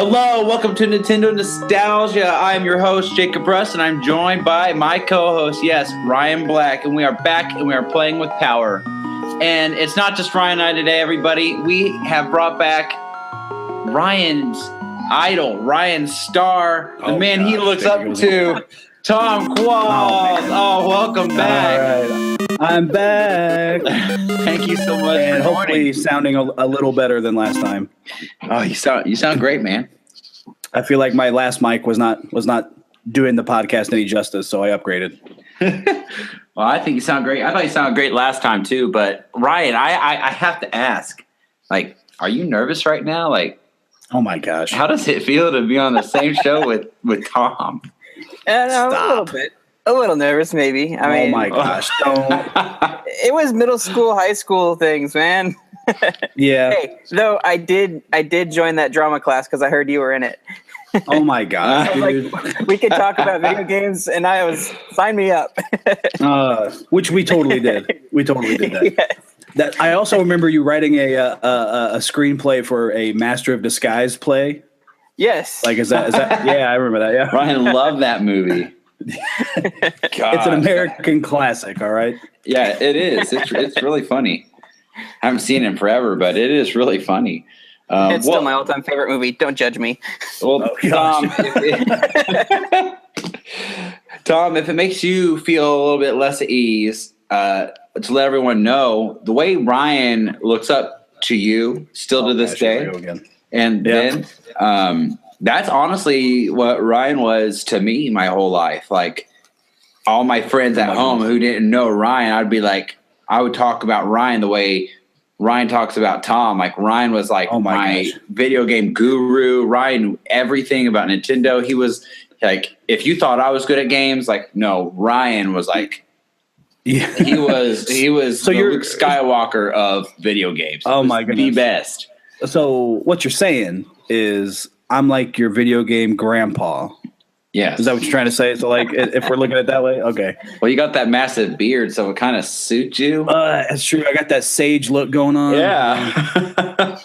Hello, welcome to Nintendo Nostalgia. I am your host, Jacob Russ, and I'm joined by my co-host, yes, Ryan Black, and we are back and we are playing with power. And it's not just Ryan and I today, everybody. We have brought back Ryan's idol, Ryan's star, the man he looks up to, Tom Qualls. Oh, welcome back. All right. I'm back. Thank you so much. And hopefully sounding a little better than last time. Oh, you sound great, man. I feel like my last mic was not doing the podcast any justice, so I upgraded. Well, I think you sound great. I thought you sounded great last time too. But Ryan, I have to ask, like, are you nervous right now? Like, oh my gosh, how does it feel to be on the same show with Tom? A little nervous, maybe. I mean, oh my gosh, don't. It was middle school, high school things, man. Yeah. Hey, though I did join that drama class because I heard you were in it. Oh my gosh, dude. Like, we could talk about video games, and sign me up. Which we totally did. We totally did that. Yes. That I also remember you writing a screenplay for a Master of Disguise play. Yes. Like is that? Yeah, I remember that. Yeah. Ryan loved that movie. It's an American classic. All right. Yeah, it is. It's really funny. I haven't seen it in forever, but it is really funny. It's still my all-time favorite movie. Don't judge me. Well, Tom, Tom, if it makes you feel a little bit less at ease, to let everyone know, the way Ryan looks up to you still to this day, and then that's honestly what Ryan was to me my whole life. Like all my friends at home who didn't know Ryan, I would talk about Ryan the way Ryan talks about Tom. Like Ryan was like my video game guru. Ryan knew everything about Nintendo. He was like, if you thought I was good at games, like no, Ryan was like, yeah. he was so you're Luke Skywalker of video games. Oh my goodness, the best. So what you're saying is I'm like your video game grandpa. Yes. Is that what you're trying to say? So like if we're looking at it that way, okay. Well, you got that massive beard, so it kind of suits you. That's true. I got that sage look going on. Yeah.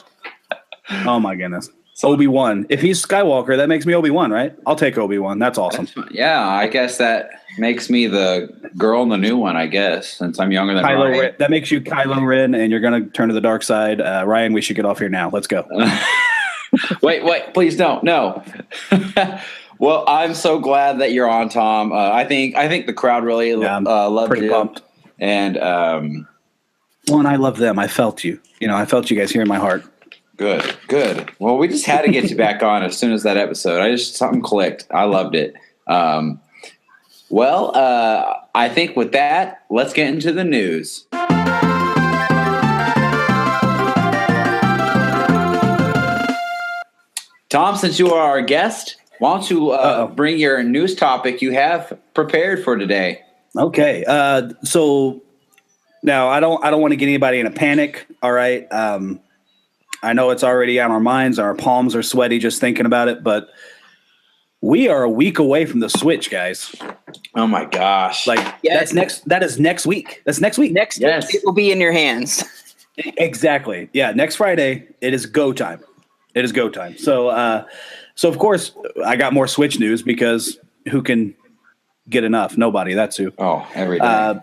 Oh my goodness. Obi-Wan. If he's Skywalker, that makes me Obi-Wan, right? I'll take Obi-Wan. That's awesome. Yeah, I guess that makes me the girl in the new one, I guess, since I'm younger than Ryan. Ren. That makes you Kylo Ren, and you're going to turn to the dark side. Ryan, we should get off here now. Let's go. Wait, please don't. No. Well, I'm so glad that you're on, Tom. I think the crowd really loved pretty you. Pumped. And well, and I love them. I felt you. I felt you guys here in my heart. Good. Well, we just had to get you back on as soon as that episode. Something clicked. I loved it. Well, I think with that, let's get into the news. Tom, since you are our guest, why don't you bring your news topic you have prepared for today? Okay. So now I don't want to get anybody in a panic. All right. I know it's already on our minds. Our palms are sweaty just thinking about it, but we are a week away from the Switch, guys. Oh my gosh. Like that is next week. That's next week. Next week it will be in your hands. Exactly. Yeah. Next Friday, it is go time. It is go time. So of course I got more Switch news because who can get enough? Nobody. That's who. Oh, every day.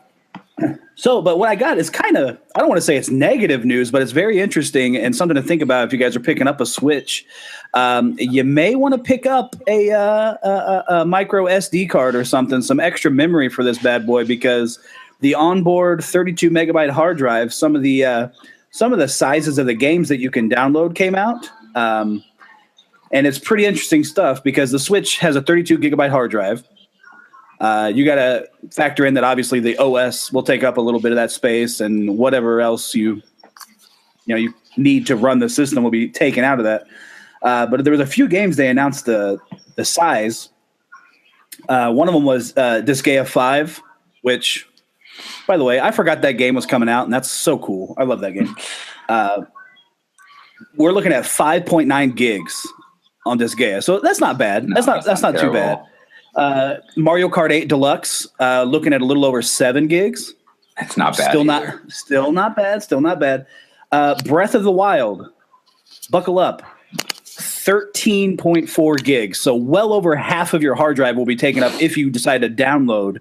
But what I got is kind of, I don't want to say it's negative news, but it's very interesting and something to think about if you guys are picking up a Switch. You may want to pick up a micro SD card or something, some extra memory for this bad boy, because the onboard 32 megabyte hard drive, some of the sizes of the games that you can download came out. And it's pretty interesting stuff because the Switch has a 32 gigabyte hard drive. You got to factor in that obviously the OS will take up a little bit of that space, and whatever else you need to run the system will be taken out of that. But there was a few games they announced the size. One of them was Disgaea 5, which, by the way, I forgot that game was coming out, and that's so cool. I love that game. We're looking at 5.9 gigs on Disgaea, so that's not bad. No, that's not too bad. Mario Kart 8 Deluxe, looking at a little over 7 gigs. That's not bad. Still not bad. Breath of the Wild, buckle up. 13.4 gigs. So well over half of your hard drive will be taken up if you decide to download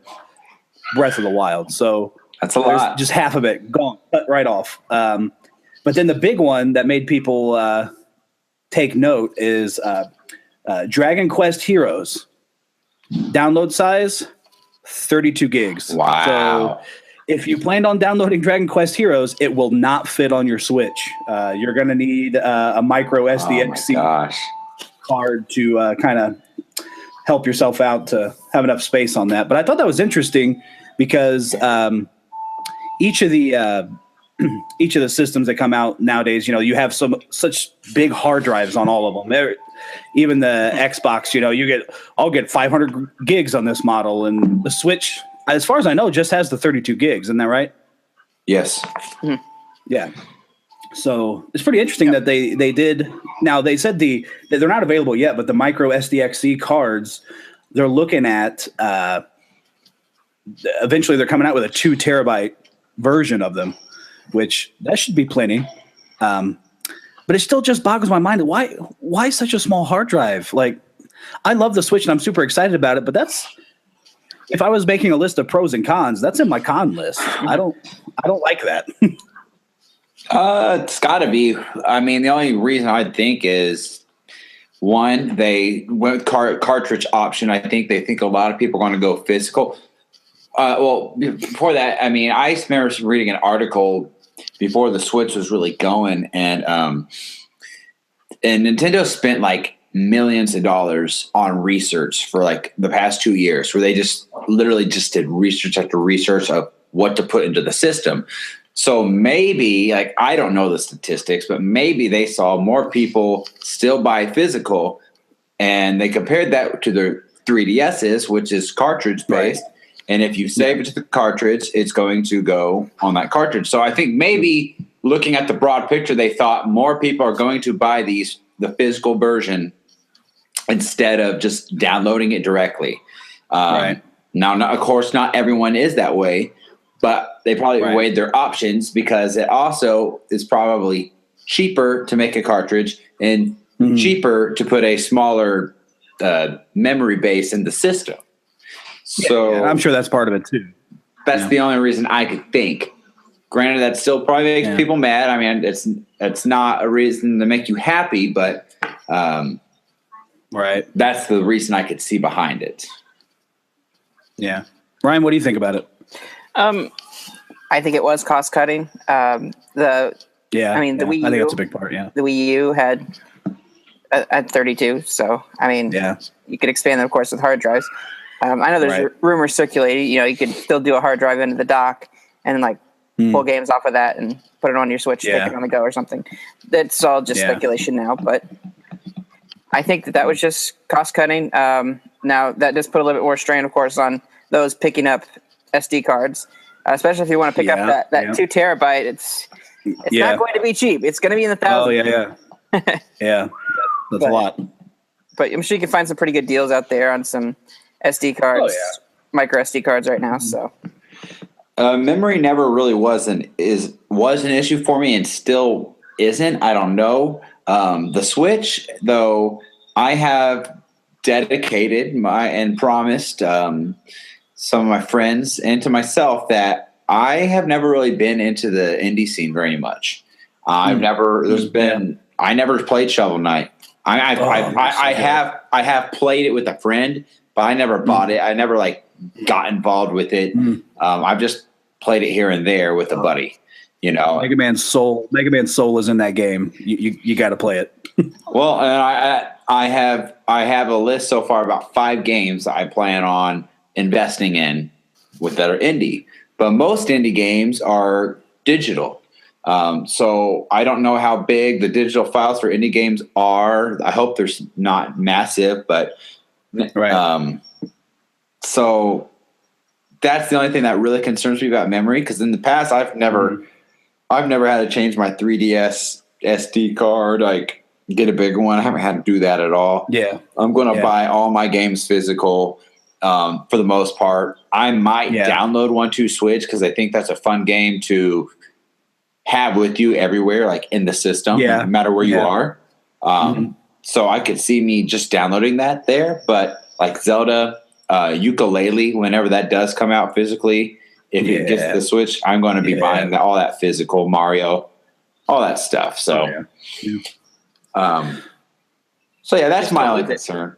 Breath of the Wild. So that's a lot. Just half of it gone, cut right off. But then the big one that made people take note is Dragon Quest Heroes. Download size, 32 gigs. Wow. So if you planned on downloading Dragon Quest Heroes, it will not fit on your Switch. You're going to need a micro SDXC card to kind of help yourself out to have enough space on that. But I thought that was interesting because each of the systems that come out nowadays, you have such big hard drives on all of them. Even the Xbox, I'll get 500 gigs on this model, and the Switch, as far as I know, just has the 32 gigs. Isn't that right? Yes. Mm-hmm. Yeah. So it's pretty interesting that they did. Now they said that they're not available yet, but the micro SDXC cards, they're looking at. Eventually, they're coming out with a 2 terabyte version of them, which that should be plenty. But it still just boggles my mind. Why such a small hard drive? Like, I love the Switch and I'm super excited about it, but if I was making a list of pros and cons, that's in my con list. I don't like that. It's got to be. I mean, the only reason I think is one, they went with cartridge option. I think they think a lot of people are going to go physical. Well, before that, I mean, I remember reading an article before the Switch was really going, and Nintendo spent like millions of dollars on research for like the past 2 years, where they just literally just did research after research of what to put into the system. So maybe, like, I don't know the statistics, but maybe they saw more people still buy physical, and they compared that to their 3DSs, which is cartridge based. Right. And if you save it to the cartridge, it's going to go on that cartridge. So I think maybe looking at the broad picture, they thought more people are going to buy the physical version instead of just downloading it directly. Right. Now, of course, not everyone is that way, but they probably weighed their options because it also is probably cheaper to make a cartridge and cheaper to put a smaller memory base in the system. So I'm sure that's part of it too. That's the only reason I could think. Granted, that still probably makes people mad. I mean, it's not a reason to make you happy, but that's the reason I could see behind it. Yeah, Ryan, what do you think about it? I think it was cost cutting. The Wii U, I think that's a big part. Yeah, the Wii U had 32, so I mean, you could expand that, of course, with hard drives. I know there's rumors circulating. You could still do a hard drive into the dock and then pull games off of that and put it on your Switch, take it on the go or something. That's all just speculation now, but I think that was just cost cutting. Now that does put a little bit more strain, of course, on those picking up SD cards, especially if you want to pick up that 2 terabyte. It's not going to be cheap. It's going to be in the thousands. Oh yeah. That's a lot. But I'm sure you can find some pretty good deals out there on some SD cards, micro SD cards right now. So memory never really was an issue for me and still isn't. I don't know. The Switch, though, I have dedicated and promised some of my friends and to myself that I have never really been into the indie scene very much. I never played Shovel Knight. I have played it with a friend, but I never bought it. I never got involved with it. I've just played it here and there with a buddy. Mega Man Soul is in that game. You got to play it. Well, and I have a list so far about 5 games that I plan on investing in that are indie. But most indie games are digital. So I don't know how big the digital files for indie games are. I hope they're not massive, but so that's the only thing that really concerns me about memory. Because in the past, I've never had to change my 3DS SD card, get a bigger one. I haven't had to do that at all. Yeah, I'm going to buy all my games physical. For the most part, I might download one to Switch because I think that's a fun game to have with you everywhere, in the system, no matter where you are. So I could see me just downloading that there, but like Zelda, Ukulele, whenever that does come out physically, if it gets the Switch, I'm going to be buying all that physical Mario, all that stuff. So, that's my only concern.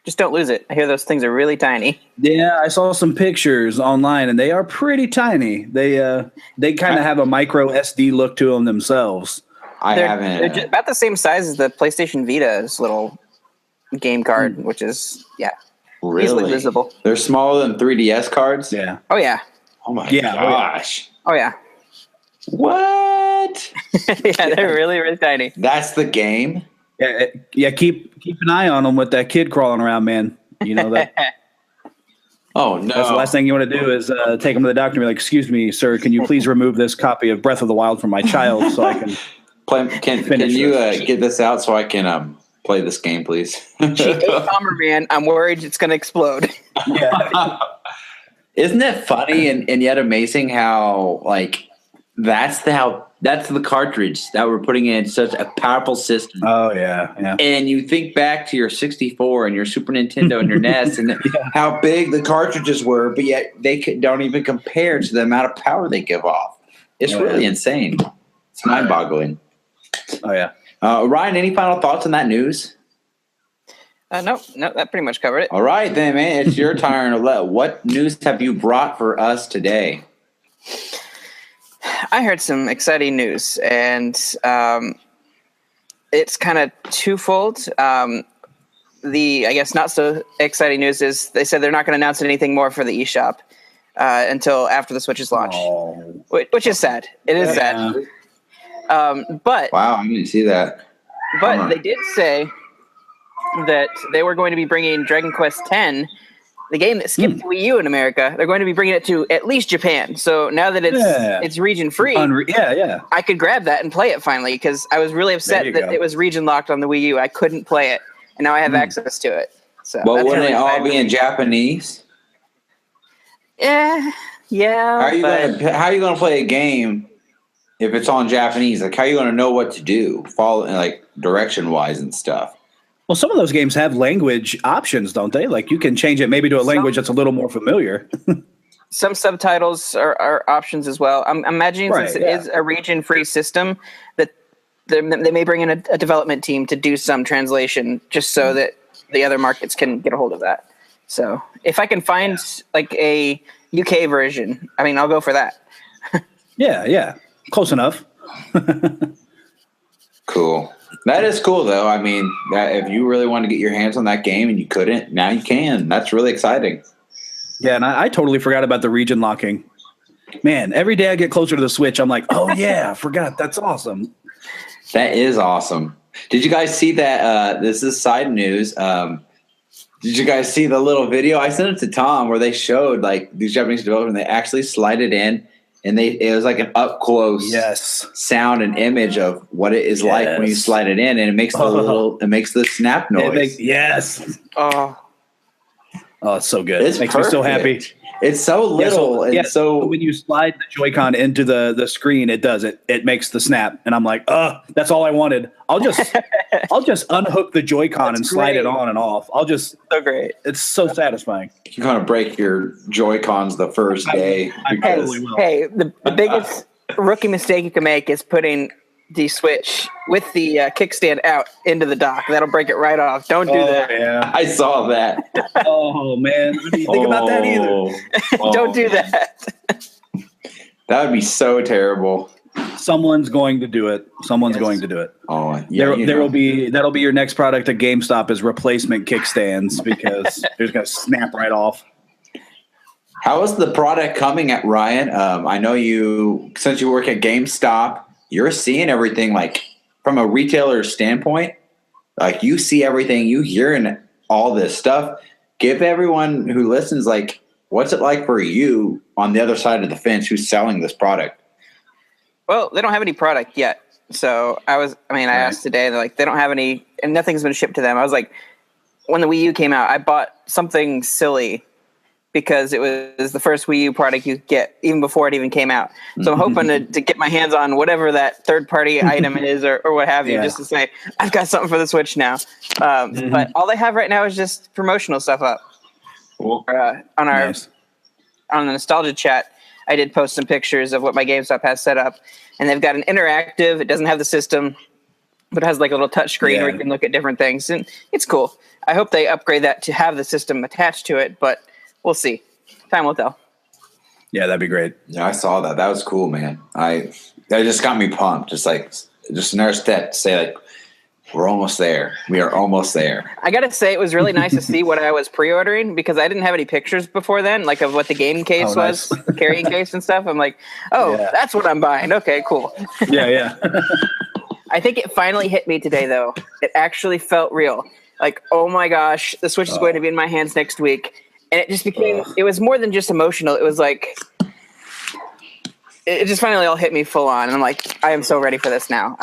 Just don't lose it. I hear those things are really tiny. Yeah, I saw some pictures online, and they are pretty tiny. They kind of have a micro SD look to them themselves. They're just about the same size as the PlayStation Vita's little game card, which is easily visible. They're smaller than 3DS cards. Yeah. Oh yeah. Oh my gosh. Oh yeah. What? Yeah, they're really, really tiny. That's the game. Yeah. Keep an eye on them with that kid crawling around, man. You know that. Oh no! That's the last thing you want to do is take them to the doctor and be like, "Excuse me, sir, can you please remove this copy of Breath of the Wild from my child so I can." Can you get this out so I can play this game, please? Bomber Man, I'm worried it's going to explode. Yeah. Isn't it funny and yet amazing how that's the cartridge that we're putting in such a powerful system. Oh yeah. And you think back to your 64 and your Super Nintendo and your NES and how big the cartridges were, but yet they don't even compare to the amount of power they give off. It's really insane. It's mind-boggling. Oh yeah. Ryan, any final thoughts on that news? No, that pretty much covered it. All right, then, man, it's your turn. What news have you brought for us today? I heard some exciting news, and it's kind of twofold. The, I guess, not so exciting news is they said they're not going to announce anything more for the eShop until after the Switch's launch, which is sad. It is sad. But wow, I didn't see that. But they did say that they were going to be bringing Dragon Quest X, the game that skipped Wii U in America. They're going to be bringing it to at least Japan. So now that it's region free, I could grab that and play it finally, because I was really upset that it was region locked on the Wii U. I couldn't play it, and now I have access to it. So, but wouldn't it all be in Japanese? Yeah. How are you going to play a game if it's all in Japanese? Like, how are you going to know what to do, follow direction wise and stuff? Well, some of those games have language options, don't they? Like, you can change it maybe to a language that's a little more familiar. Some subtitles are options as well. I'm imagining since it is a region-free system that they may bring in a development team to do some translation just so that the other markets can get a hold of that. So if I can find a UK version, I mean, I'll go for that. Yeah. Close enough. Cool. That is cool, though. I mean, that if you really want to get your hands on that game and you couldn't, now you can. That's really exciting. Yeah, and I totally forgot about the region locking. Man, every day I get closer to the Switch, I'm like, oh, yeah, I forgot. That's awesome. That is awesome. Did you guys see that? This is side news. Did you guys see the little video? I sent it to Tom where they showed these Japanese developers, they actually slide it in. And it was like an up close sound and image of what it is like when you slide it in, and it makes the snap noise. Oh, it's so good. It makes me so happy. It's so little. So when you slide the Joy-Con into the screen, it does it. It makes the snap, and I'm like, that's all I wanted. I'll just unhook the Joy-Con and slide it on and off. So great. It's so satisfying. You're gonna break your Joy-Cons the first day. I probably will. Hey, the biggest rookie mistake you can make is putting the Switch with the kickstand out into the dock. That'll break it right off. Don't do that. Yeah, I saw that. Oh man, I didn't think about that either. Don't do that. That would be so terrible. Someone's going to do it. Someone's going to do it. Oh, yeah. That'll be your next product at GameStop is replacement kickstands, because they're just gonna snap right off. How is the product coming at Ryan? I know since you work at GameStop, you're seeing everything from a retailer standpoint. You see everything, you hearing all this stuff. Give everyone who listens what's it like for you on the other side of the fence who's selling this product? Well, they don't have any product yet. So I asked today, they're they don't have any, and nothing's been shipped to them. I was like, when the Wii U came out, I bought something silly because it was the first Wii U product you get even before it even came out. So I'm hoping to get my hands on whatever that third-party item is or what have you, just to say, I've got something for the Switch now. But all they have right now is just promotional stuff up. Cool. On the Nostalgia chat, I did post some pictures of what my GameStop has set up, and they've got an interactive. It doesn't have the system, but it has like a little touch screen where you can look at different things, and it's cool. I hope they upgrade that to have the system attached to it, but we'll see. Time will tell. Yeah, that'd be great. Yeah, I saw that. That was cool, man. That just got me pumped. Just another step to say, like, we're almost there. We are almost there. I got to say, it was really nice to see what I was pre-ordering because I didn't have any pictures before then, like of what the game case was, carrying case and stuff. I'm like, that's what I'm buying. Okay, cool. Yeah. I think it finally hit me today, though. It actually felt real. Like, oh my gosh, the Switch is going to be in my hands next week. And it just became, it was more than just emotional. It was like, it just finally all hit me full on. And I'm like, I am so ready for this now.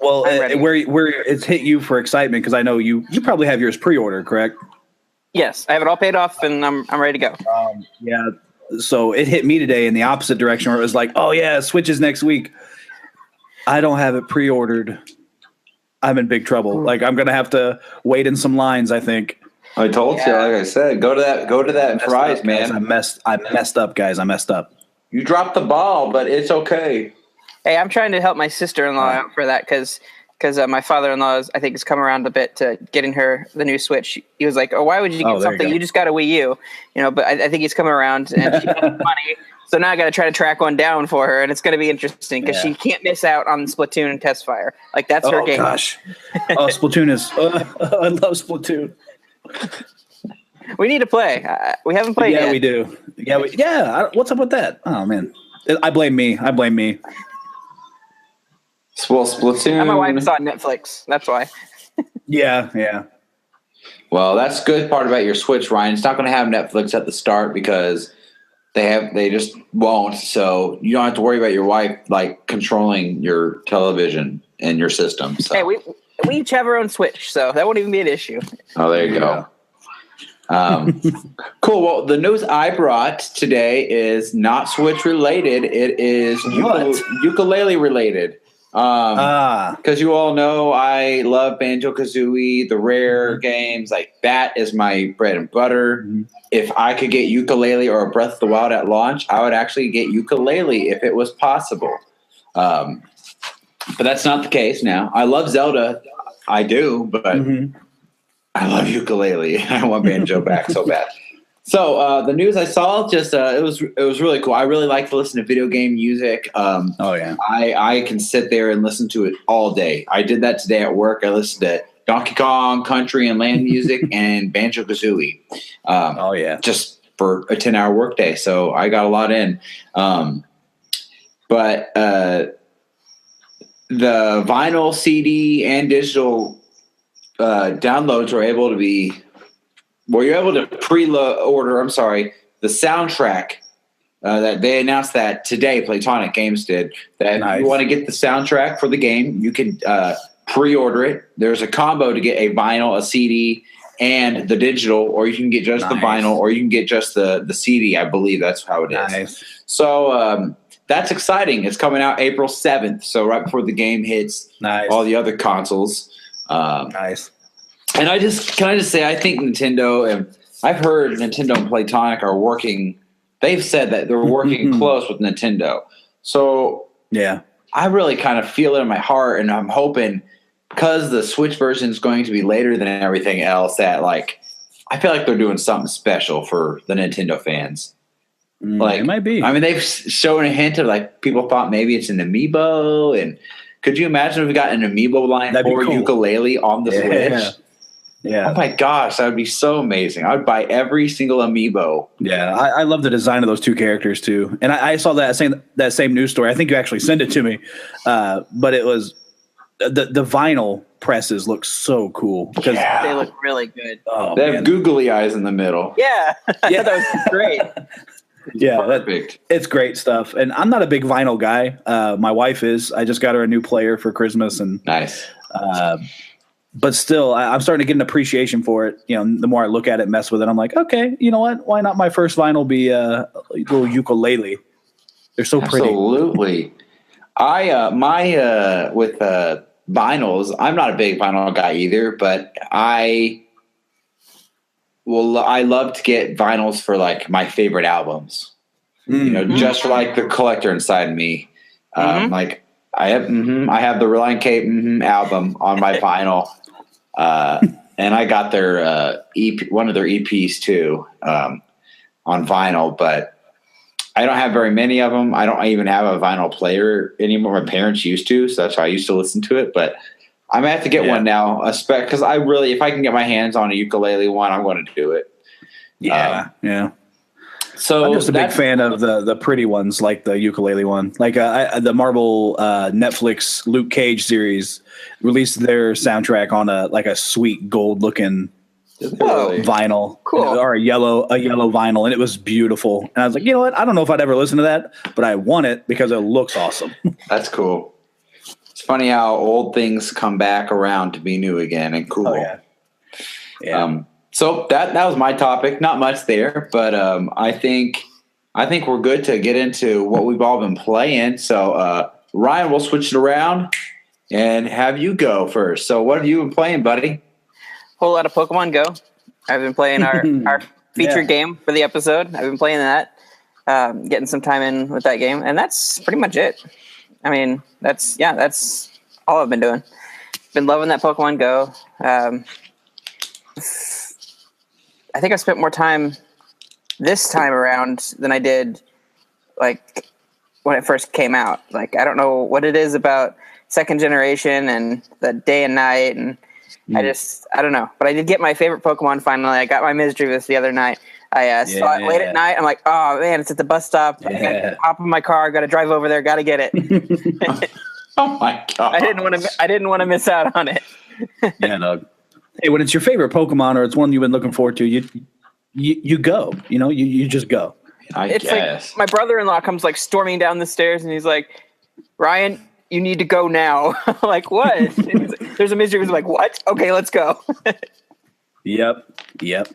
Well, where it's hit you for excitement, because I know you probably have yours pre-ordered, correct? Yes, I have it all paid off, and I'm ready to go. Yeah. So it hit me today in the opposite direction, where it was like, oh yeah, Switch is next week. I don't have it pre-ordered. I'm in big trouble. Like, I'm gonna have to wait in some lines, I think. I told you, like I said, go to that prize, man. I messed up, guys. I messed up. You dropped the ball, but it's okay. Hey, I'm trying to help my sister-in-law out for that because my father-in-law I think has come around a bit to getting her the new Switch. He was like, "Oh, why would you get something? You just got a Wii U, But I think he's coming around and she has money, so now I got to try to track one down for her, and it's going to be interesting because she can't miss out on Splatoon and Test Fire. Like that's her game. Oh gosh, Splatoon is. I love Splatoon. We need to play. We haven't played yet. Yeah, we do. What's up with that? Oh man, I blame me. Well, Splatoon. And my wife is on Netflix. That's why. Yeah. Well, that's good part about your Switch, Ryan. It's not going to have Netflix at the start because they just won't. So you don't have to worry about your wife like controlling your television and your system. So. Hey, we each have our own Switch, so that won't even be an issue. Oh, there you go. Cool. Well, the news I brought today is not Switch related. It is ukulele related. Because you all know I love Banjo-Kazooie, the Rare games. Like that is my bread and butter. Mm-hmm. If I could get ukulele or a Breath of the Wild at launch, I would actually get ukulele if it was possible. But that's not the case now. I love Zelda. I do, but I love ukulele. I want banjo back so bad. So the news I saw, just it was really cool. I really like to listen to video game music. I can sit there and listen to it all day. I did that today at work. I listened to Donkey Kong Country and Land music and Banjo-Kazooie. Just for a 10-hour workday. So I got a lot in. But the vinyl, CD, and digital downloads are able to be. Well, you're able to pre-order. The soundtrack that they announced that today. Playtonic Games did that. If you want to get the soundtrack for the game, you can pre-order it. There's a combo to get a vinyl, a CD, and the digital, or you can get just the vinyl, or you can get just the CD. I believe that's how it is. So that's exciting. It's coming out April 7th, so right before the game hits all the other consoles. And can I just say, I think Nintendo, and I've heard Nintendo and Playtonic are working. They've said that they're working close with Nintendo. So I really kind of feel it in my heart, and I'm hoping because the Switch version is going to be later than everything else, that I feel like they're doing something special for the Nintendo fans. It might be. I mean, they've shown a hint of people thought maybe it's an amiibo, and could you imagine if we got an amiibo line or ukulele on the Switch? Yeah. Oh my gosh, that would be so amazing. I would buy every single amiibo. Yeah, I love the design of those two characters too. And I saw that same news story. I think you actually sent it to me. But it was the vinyl presses look so cool because they look really good. Oh, they have googly eyes in the middle. Yeah. That was great. Perfect. It's great stuff. And I'm not a big vinyl guy. My wife is. I just got her a new player for Christmas, and nice. but still, I'm starting to get an appreciation for it. You know, the more I look at it, mess with it, I'm like, okay, you know what? Why not my first vinyl be a little ukulele? They're so pretty. Absolutely. With vinyls, I'm not a big vinyl guy either, but I love to get vinyls for like my favorite albums. You know, just for like the collector inside me. Like I have the Reliant K album on my vinyl, and I got their one of their EPs too on vinyl, but I don't have very many of them. I don't even have a vinyl player anymore. My parents used to, so that's how I used to listen to it. But I might have to get one now, because if I can get my hands on a ukulele one, I'm going to do it. Yeah. So I'm just a big fan of the pretty ones, like the ukulele one. Like the Marvel Netflix Luke Cage series released their soundtrack on a sweet gold looking vinyl, or a yellow vinyl, and it was beautiful. And I was like, you know what? I don't know if I'd ever listen to that, but I want it because it looks awesome. That's cool. It's funny how old things come back around to be new again and cool. Oh, yeah. So that was my topic. Not much there, but I think we're good to get into what we've all been playing. So Ryan, we'll switch it around and have you go first. So what have you been playing, buddy? Whole lot of Pokemon Go. I've been playing our featured game for the episode. I've been playing that, getting some time in with that game, and that's pretty much it. I mean, that's all I've been doing. Been loving that Pokemon Go. I think I spent more time this time around than I did like when it first came out. Like, I don't know what it is about second generation and the day and night, and I don't know. But I did get my favorite Pokemon finally. I got my Misdreavus the other night. I saw it late at night. I'm like, oh man, it's at the bus stop. I gotta hop in my car. Got to drive over there. Got to get it. Oh my god! I didn't want to miss out on it. Yeah, no. Hey, when it's your favorite Pokemon or it's one you've been looking forward to, you go. You know, you just go. I guess. Like my brother-in-law comes like storming down the stairs and he's like, Ryan, you need to go now. Like, what? There's a mystery. He's like, what? Okay, let's go. Yep. It's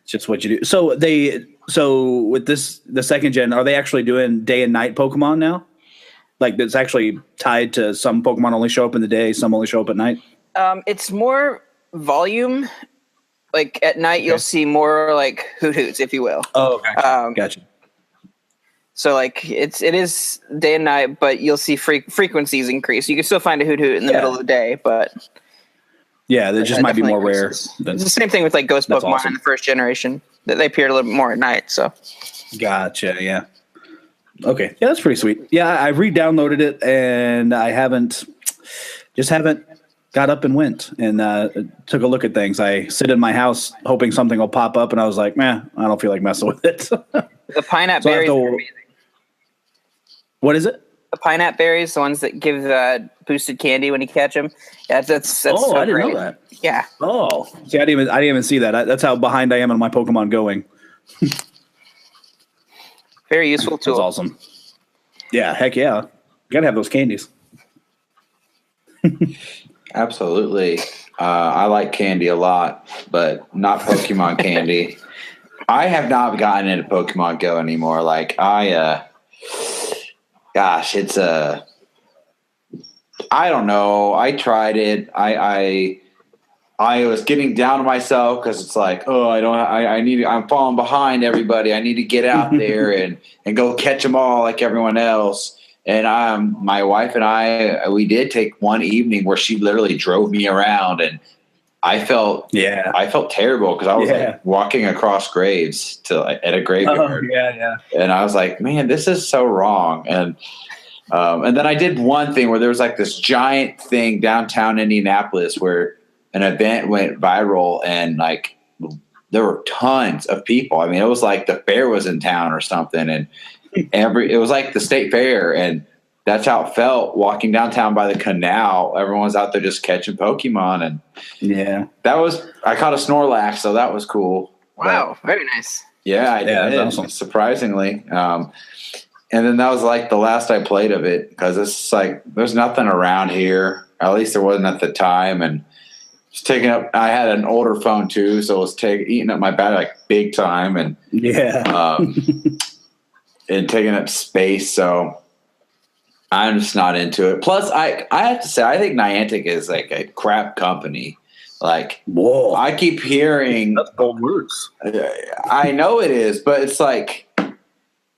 just what you do. So with the second gen, are they actually doing day and night Pokemon now? Like, it's actually tied to some Pokemon only show up in the day, some only show up at night? It's more volume. Like at night, you'll see more like Hoots, if you will. Oh, gotcha. So like it is day and night, but you'll see frequencies increase. You can still find a Hoot in the middle of the day, but that just might be more rare. It's the same thing with like Ghost Pokemon in the first generation. That they appeared a little bit more at night. So gotcha. Yeah. Okay. Yeah, that's pretty sweet. Yeah, I re-downloaded it and I haven't got up and went and took a look at things. I sit in my house hoping something will pop up, and I was like, I don't feel like messing with it. The pineapple berries are amazing. What is it? The pineapple berries, the ones that give boosted candy when you catch them. Yeah, that's so I didn't great. know that. Yeah. Oh, see, I didn't even see that. That's how behind I am on my Pokemon going. Very useful tool. That's awesome. Yeah, heck yeah. You gotta have those candies. Absolutely. I like candy a lot, but not Pokemon candy. I have not gotten into Pokemon Go anymore. Like it's I don't know. I tried it. I was getting down on myself because it's like, I'm falling behind everybody. I need to get out there and go catch them all like everyone else. And my wife and we did take one evening where she literally drove me around, and I felt terrible because I was like walking across graves at a graveyard. And I was like, man, this is so wrong. And then I did one thing where there was like this giant thing downtown Indianapolis where an event went viral, and like there were tons of people. I mean, it was like the fair was in town or something, and it was like the state fair, and that's how it felt walking downtown by the canal. Everyone's out there just catching Pokemon, and I caught a Snorlax, so that was cool. Wow, very nice. Yeah, I did. Awesome. Surprisingly. And then that was like the last I played of it because it's like there's nothing around here. At least there wasn't at the time, and It's taking up. I had an older phone too, so it was eating up my battery like big time, and and taking up space. So I'm just not into it. Plus, I have to say, I think Niantic is like a crap company. Like, whoa! I keep hearing that's bold words. I know it is, but it's like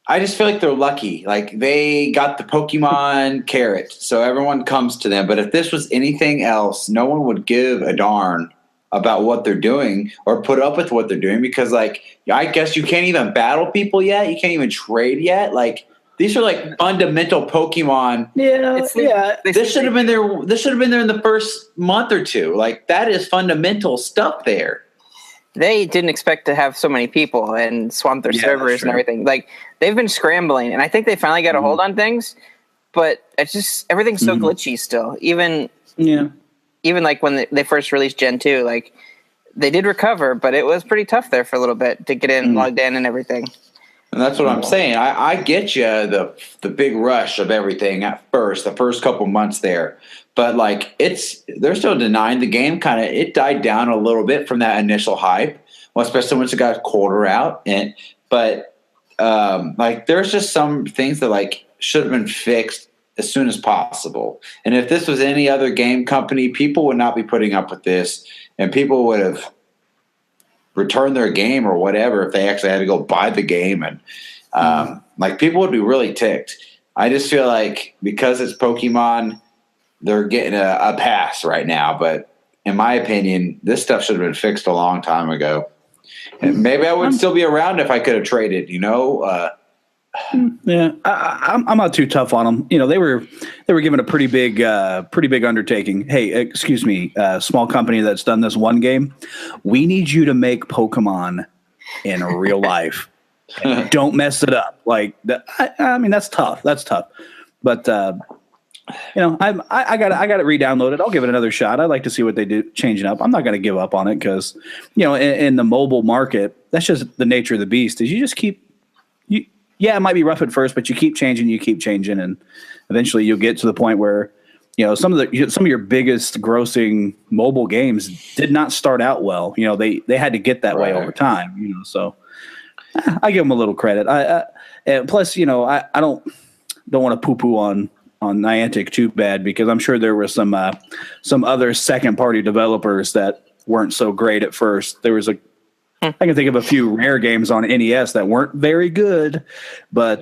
I just feel like they're lucky. Like they got the Pokemon carrot, so everyone comes to them. But if this was anything else, no one would give a darn about what they're doing or put up with what they're doing because, like, I guess you can't even battle people yet. You can't even trade yet. Like, these are like fundamental Pokemon. This should have been there. This should have been there in the first month or two. Like, that is fundamental stuff there. They didn't expect to have so many people and swamp their servers and everything. Like, they've been scrambling, and I think they finally got a hold on things. But it's just everything's so glitchy still. Even like when they first released Gen 2, like they did recover, but it was pretty tough there for a little bit to get in, logged in, and everything. And that's what I'm saying. I get you the big rush of everything at first, the first couple months there. But like they're still denying the game it died down a little bit from that initial hype. Well, especially once it got colder out. But like there's just some things that like should have been fixed as soon as possible. And if this was any other game company, people would not be putting up with this, and people would have returned their game or whatever if they actually had to go buy the game. And like people would be really ticked. I just feel like because it's Pokemon, they're getting a pass right now. But in my opinion, this stuff should have been fixed a long time ago. And maybe I would still be around if I could have traded, Yeah, I'm not too tough on them. You know, they were given a pretty big undertaking. Hey, excuse me, small company that's done this one game. We need you to make Pokemon in real life. Don't mess it up. Like, I mean, that's tough. That's tough. But you know, I got to re-download it. I'll give it another shot. I'd like to see what they do changing up. I'm not going to give up on it because, you know, in the mobile market, that's just the nature of the beast. Is you just keep it might be rough at first, but you keep changing, and eventually you'll get to the point where, you know, some of your biggest grossing mobile games did not start out well. You know, they had to get that way over time. You know, so I give them a little credit. And plus, you know, I don't want to poo-poo on Niantic too bad because I'm sure there were some other second party developers that weren't so great at first. There was I can think of a few rare games on NES that weren't very good, but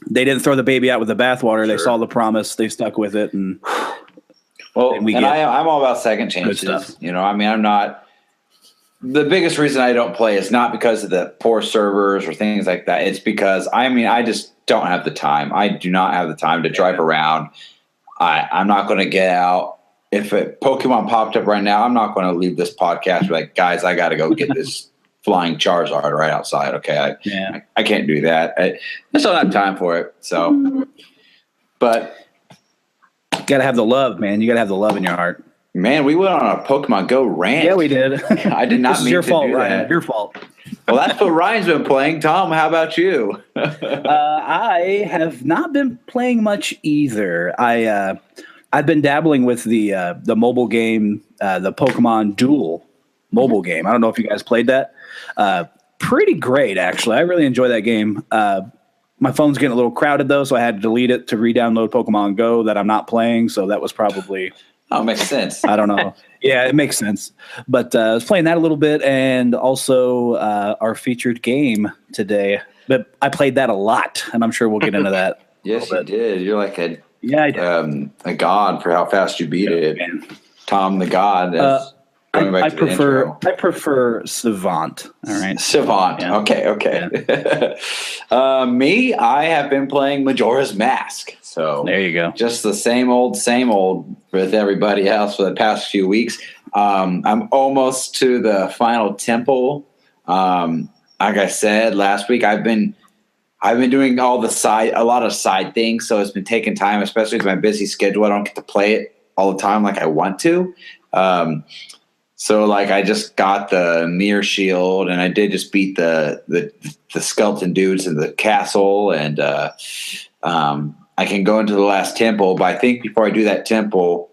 they didn't throw the baby out with the bathwater. Sure. They saw the promise, they stuck with it, and I'm all about second chances. You know, I mean, I'm not. The biggest reason I don't play is not because of the poor servers or things like that. It's because I just don't have the time. I do not have the time to drive around. I'm not going to get out. If Pokemon popped up right now, I'm not going to leave this podcast like, guys, I got to go get this flying Charizard right outside. Okay, I can't do that. I just don't have time for it. So, but you got to have the love, man. You got to have the love in your heart. Man, we went on a Pokemon Go rant. Yeah, we did. I did not mean your to fault, do Ryan. that. Your fault. Well, that's what Ryan's been playing. Tom, how about you? I have not been playing much either. I've been dabbling with the mobile game, the Pokemon Duel mobile game. I don't know if you guys played that. Pretty great, actually. I really enjoy that game. My phone's getting a little crowded, though, so I had to delete it to re-download Pokemon Go that I'm not playing, so that was probably... Oh, makes sense. I don't know. Yeah, it makes sense. But I was playing that a little bit, and also our featured game today. But I played that a lot, and I'm sure we'll get into that. Yes, you did. You're like I did. A god for how fast you beat it. Man. Tom the God. I prefer Savant. All right. Savant. Yeah. Okay. Yeah. Me, I have been playing Majora's Mask. So there you go. Just the same old with everybody else for the past few weeks. I'm almost to the final temple. Like I said last week, I've been doing a lot of side things, so it's been taking time, especially with my busy schedule. I don't get to play it all the time like I want to. So like I just got the mirror shield, and I did just beat the skeleton dudes in the castle, and I can go into the last temple. But I think before I do that temple,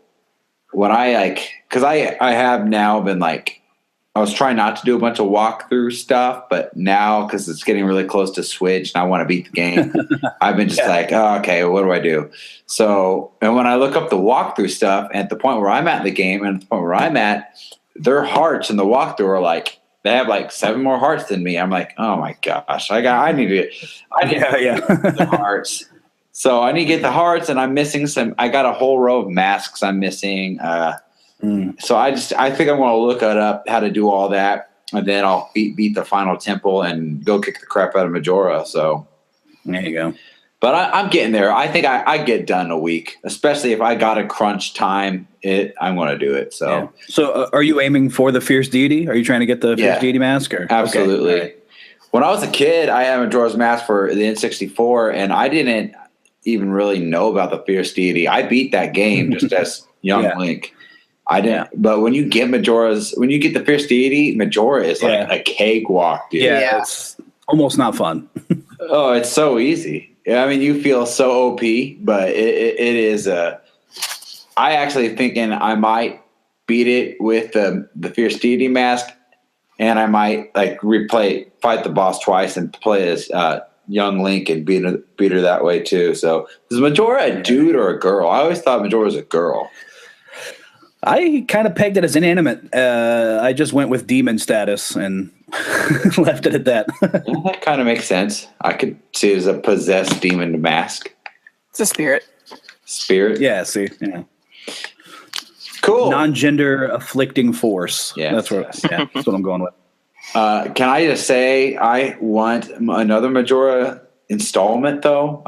when I because I have now been I was trying not to do a bunch of walkthrough stuff, but now because it's getting really close to Switch and I want to beat the game, I've been just oh, okay, what do I do? So, and when I look up the walkthrough stuff, at the point where I'm at in the game and at the point where I'm at, their hearts in the walkthrough are they have 7 more hearts than me. I'm like, oh my gosh, I need the hearts. So I need to get the hearts, and I'm missing some. I got a whole row of masks I'm missing. So I think I'm going to look it up how to do all that, and then I'll beat the final temple and go kick the crap out of Majora. So there you go. But I'm getting there. I think I get done in a week, especially if I got a crunch time. I'm going to do it. So, are you aiming for the Fierce Deity? Are you trying to get the Fierce Deity mask? Absolutely. Okay. Right. When I was a kid, I had Majora's Mask for the N64, and I didn't even really know about the Fierce Deity. I beat that game just as young Link. I didn't, but when you get the Fierce Deity, Majora is a cakewalk, dude. Yeah, it's almost not fun. Oh, it's so easy. I mean, you feel so OP, but it is I actually thinking I might beat it with the Fierce Deity mask, and I might fight the boss twice and play as young Link and beat her that way too. So is Majora a dude or a girl? I always thought Majora was a girl. I kind of pegged it as inanimate. I just went with demon status and left it at that. That kind of makes sense. I could see it as a possessed demon mask. It's a spirit. Spirit? Yeah, see. Yeah. Cool. Non-gender afflicting force. Yeah, that's what I'm going with. Can I just say I want another Majora installment though?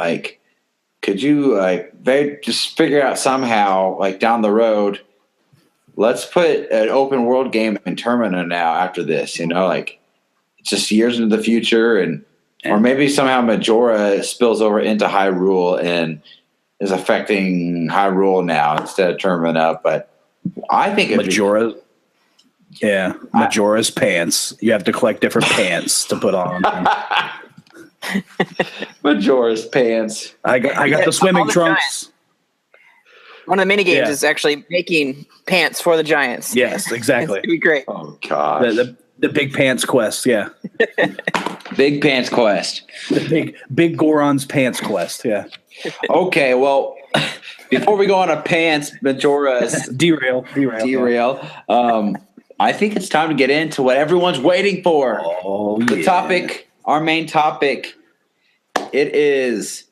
Could you they just figure out somehow down the road, let's put an open world game in Termina now after this, just years into the future or maybe somehow Majora spills over into Hyrule and is affecting Hyrule now instead of Termina. But I think Majora. Yeah, Majora's pants. You have to collect different pants to put on. Majora's pants. I got the swimming trunks. Giants. One of the mini games is actually making pants for the giants. Yes, exactly. It's gonna be great. Oh gosh. The big pants quest. Yeah. Big pants quest. The big Goron's pants quest. Yeah. Okay, well, before we go on a pants Majora's derail. I think it's time to get into what everyone's waiting for. The topic, our main topic, it is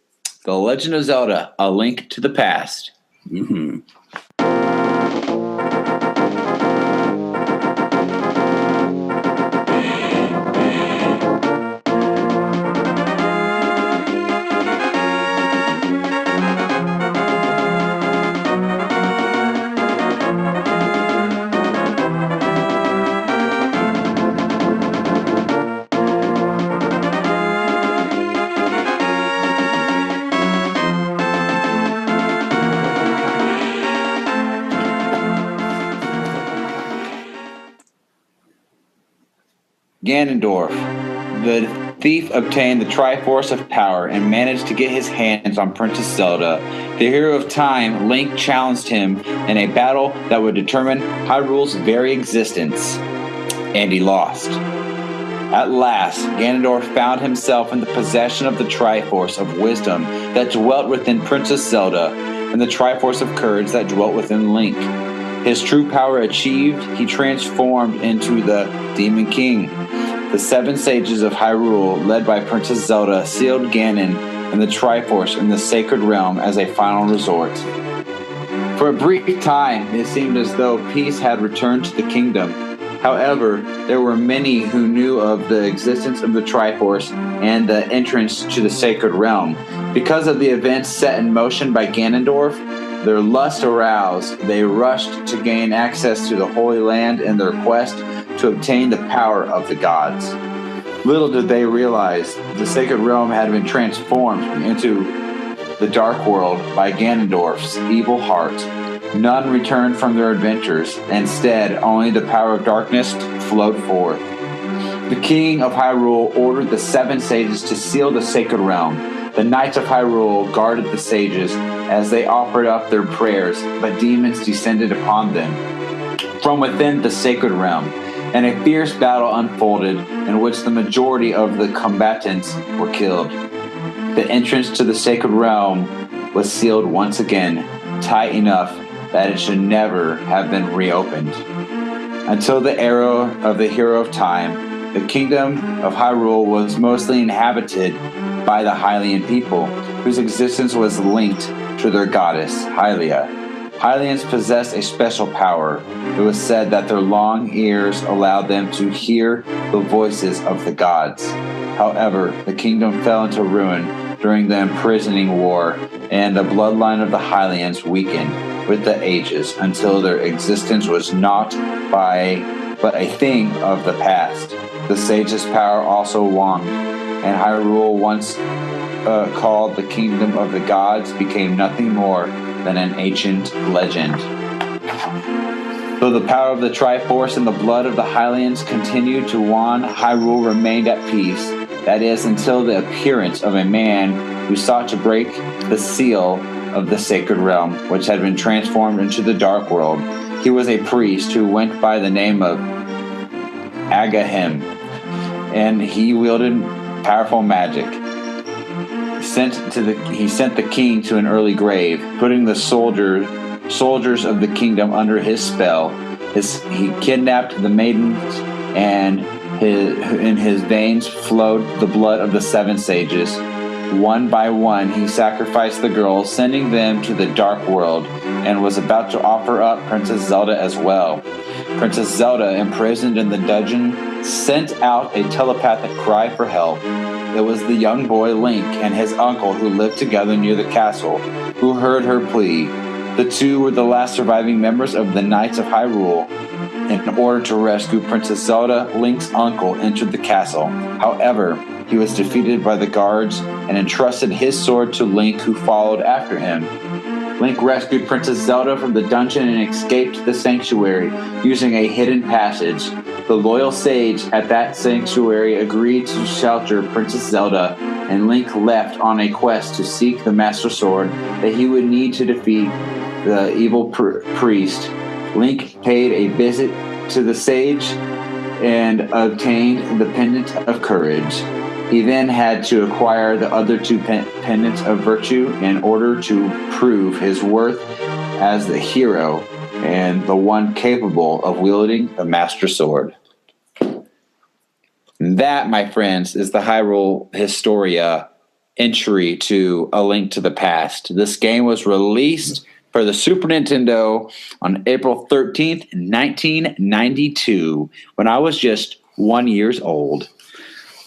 The Legend of Zelda: A Link to the Past. Mm-hmm. Ganondorf, the thief, obtained the Triforce of Power and managed to get his hands on Princess Zelda. The hero of time, Link, challenged him in a battle that would determine Hyrule's very existence, and he lost. At last, Ganondorf found himself in the possession of the Triforce of Wisdom that dwelt within Princess Zelda and the Triforce of Courage that dwelt within Link. His true power achieved, he transformed into the Demon King. The 7 sages of Hyrule, led by Princess Zelda, sealed Ganon and the Triforce in the Sacred Realm as a final resort. For a brief time, it seemed as though peace had returned to the kingdom. However, there were many who knew of the existence of the Triforce and the entrance to the Sacred Realm. Because of the events set in motion by Ganondorf, their lust aroused, they rushed to gain access to the Holy Land in their quest to obtain the power of the gods. Little did they realize the Sacred Realm had been transformed into the Dark World by Ganondorf's evil heart. None returned from their adventures. Instead, only the power of darkness flowed forth. The King of Hyrule ordered the 7 sages to seal the Sacred Realm. The Knights of Hyrule guarded the sages, as they offered up their prayers, but demons descended upon them from within the sacred realm, and a fierce battle unfolded in which the majority of the combatants were killed. The entrance to the sacred realm was sealed once again, tight enough that it should never have been reopened. Until the era of the Hero of Time, the kingdom of Hyrule was mostly inhabited by the Hylian people, whose existence was linked to their goddess, Hylia. Hylians possessed a special power. It was said that their long ears allowed them to hear the voices of the gods. However, the kingdom fell into ruin during the imprisoning war, and the bloodline of the Hylians weakened with the ages until their existence was not but a thing of the past. The sage's power also waned, and Hyrule, once called the kingdom of the gods, became nothing more than an ancient legend. Though the power of the Triforce and the blood of the Hylians continued to wane, Hyrule remained at peace. That is, until the appearance of a man who sought to break the seal of the sacred realm, which had been transformed into the Dark World. He was a priest who went by the name of Agahim, and he wielded powerful magic. He sent the king to an early grave, putting the soldiers of the kingdom under his spell. He kidnapped the maidens, and in his veins flowed the blood of the 7 sages. One by one, he sacrificed the girls, sending them to the Dark World, and was about to offer up Princess Zelda as well. Princess Zelda, imprisoned in the dungeon, sent out a telepathic cry for help. It was the young boy Link and his uncle who lived together near the castle, who heard her plea. The two were the last surviving members of the Knights of Hyrule. In order to rescue Princess Zelda, Link's uncle entered the castle. However, he was defeated by the guards and entrusted his sword to Link, who followed after him. Link rescued Princess Zelda from the dungeon and escaped the sanctuary using a hidden passage. The loyal sage at that sanctuary agreed to shelter Princess Zelda, and Link left on a quest to seek the Master Sword that he would need to defeat the evil priest. Link paid a visit to the sage and obtained the Pendant of Courage. He then had to acquire the other 2 pendants of virtue in order to prove his worth as the hero and the one capable of wielding the Master Sword. That, my friends, is the Hyrule Historia entry to A Link to the Past. This game was released for the Super Nintendo on April 13th, 1992, when I was just 1 year old.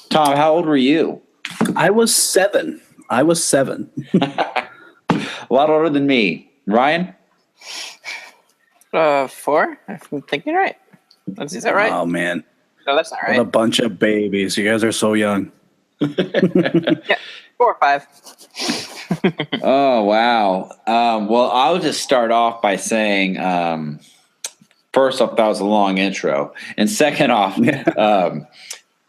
Tom, how old were you? I was 7. A lot older than me. Ryan? 4? I'm thinking right. Is that right? Oh, man. No, that's not right. What a bunch of babies. You guys are so young. Yeah, 4 or 5. Oh, wow. Well, I'll just start off by saying, first off, that was a long intro. And second off,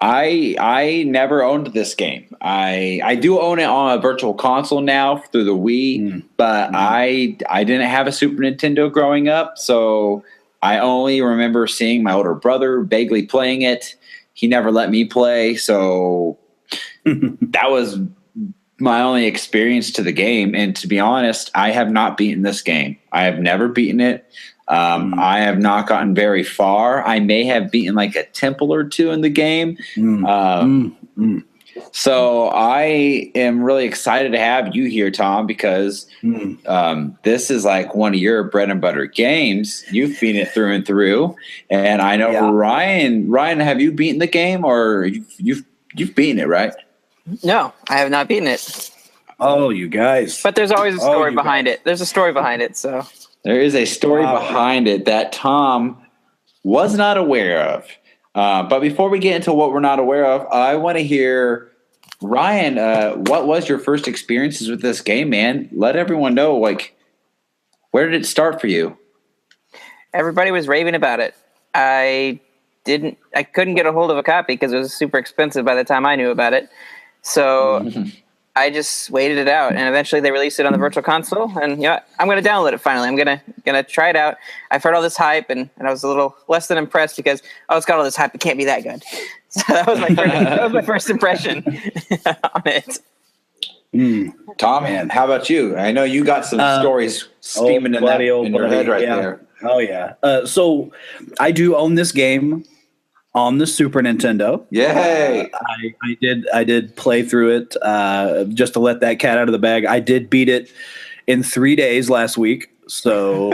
I never owned this game. I do own it on a virtual console now through the Wii, but I didn't have a Super Nintendo growing up, so I only remember seeing my older brother vaguely playing it. He never let me play, so that was my only experience to the game. And to be honest, I have not beaten this game. I have never beaten it. I have not gotten very far. I may have beaten like a temple or 2 in the game. So I am really excited to have you here, Tom, because this is like one of your bread and butter games. You've beaten it through and through. And I know Ryan, have you beaten the game, or you've beaten it, right? No, I have not beaten it. Oh, you guys. But there's always a story behind it. There's a story behind it, so. There is a story behind it that Tom was not aware of. But before we get into what we're not aware of, I want to hear, Ryan, what was your first experiences with this game, man? Let everyone know, like, where did it start for you? Everybody was raving about it. I couldn't get a hold of a copy because it was super expensive by the time I knew about it. So I just waited it out, and eventually they released it on the Virtual Console. And I'm going to download it finally. I'm gonna try it out. I've heard all this hype, and I was a little less than impressed because it's got all this hype. It can't be that good. So that was my first impression on it. Tom, man, how about you? I know you got some stories steaming in your head right there. Oh yeah. So I do own this game on the Super Nintendo. Yay! I did play through it just to let that cat out of the bag. I did beat it in 3 days last week, so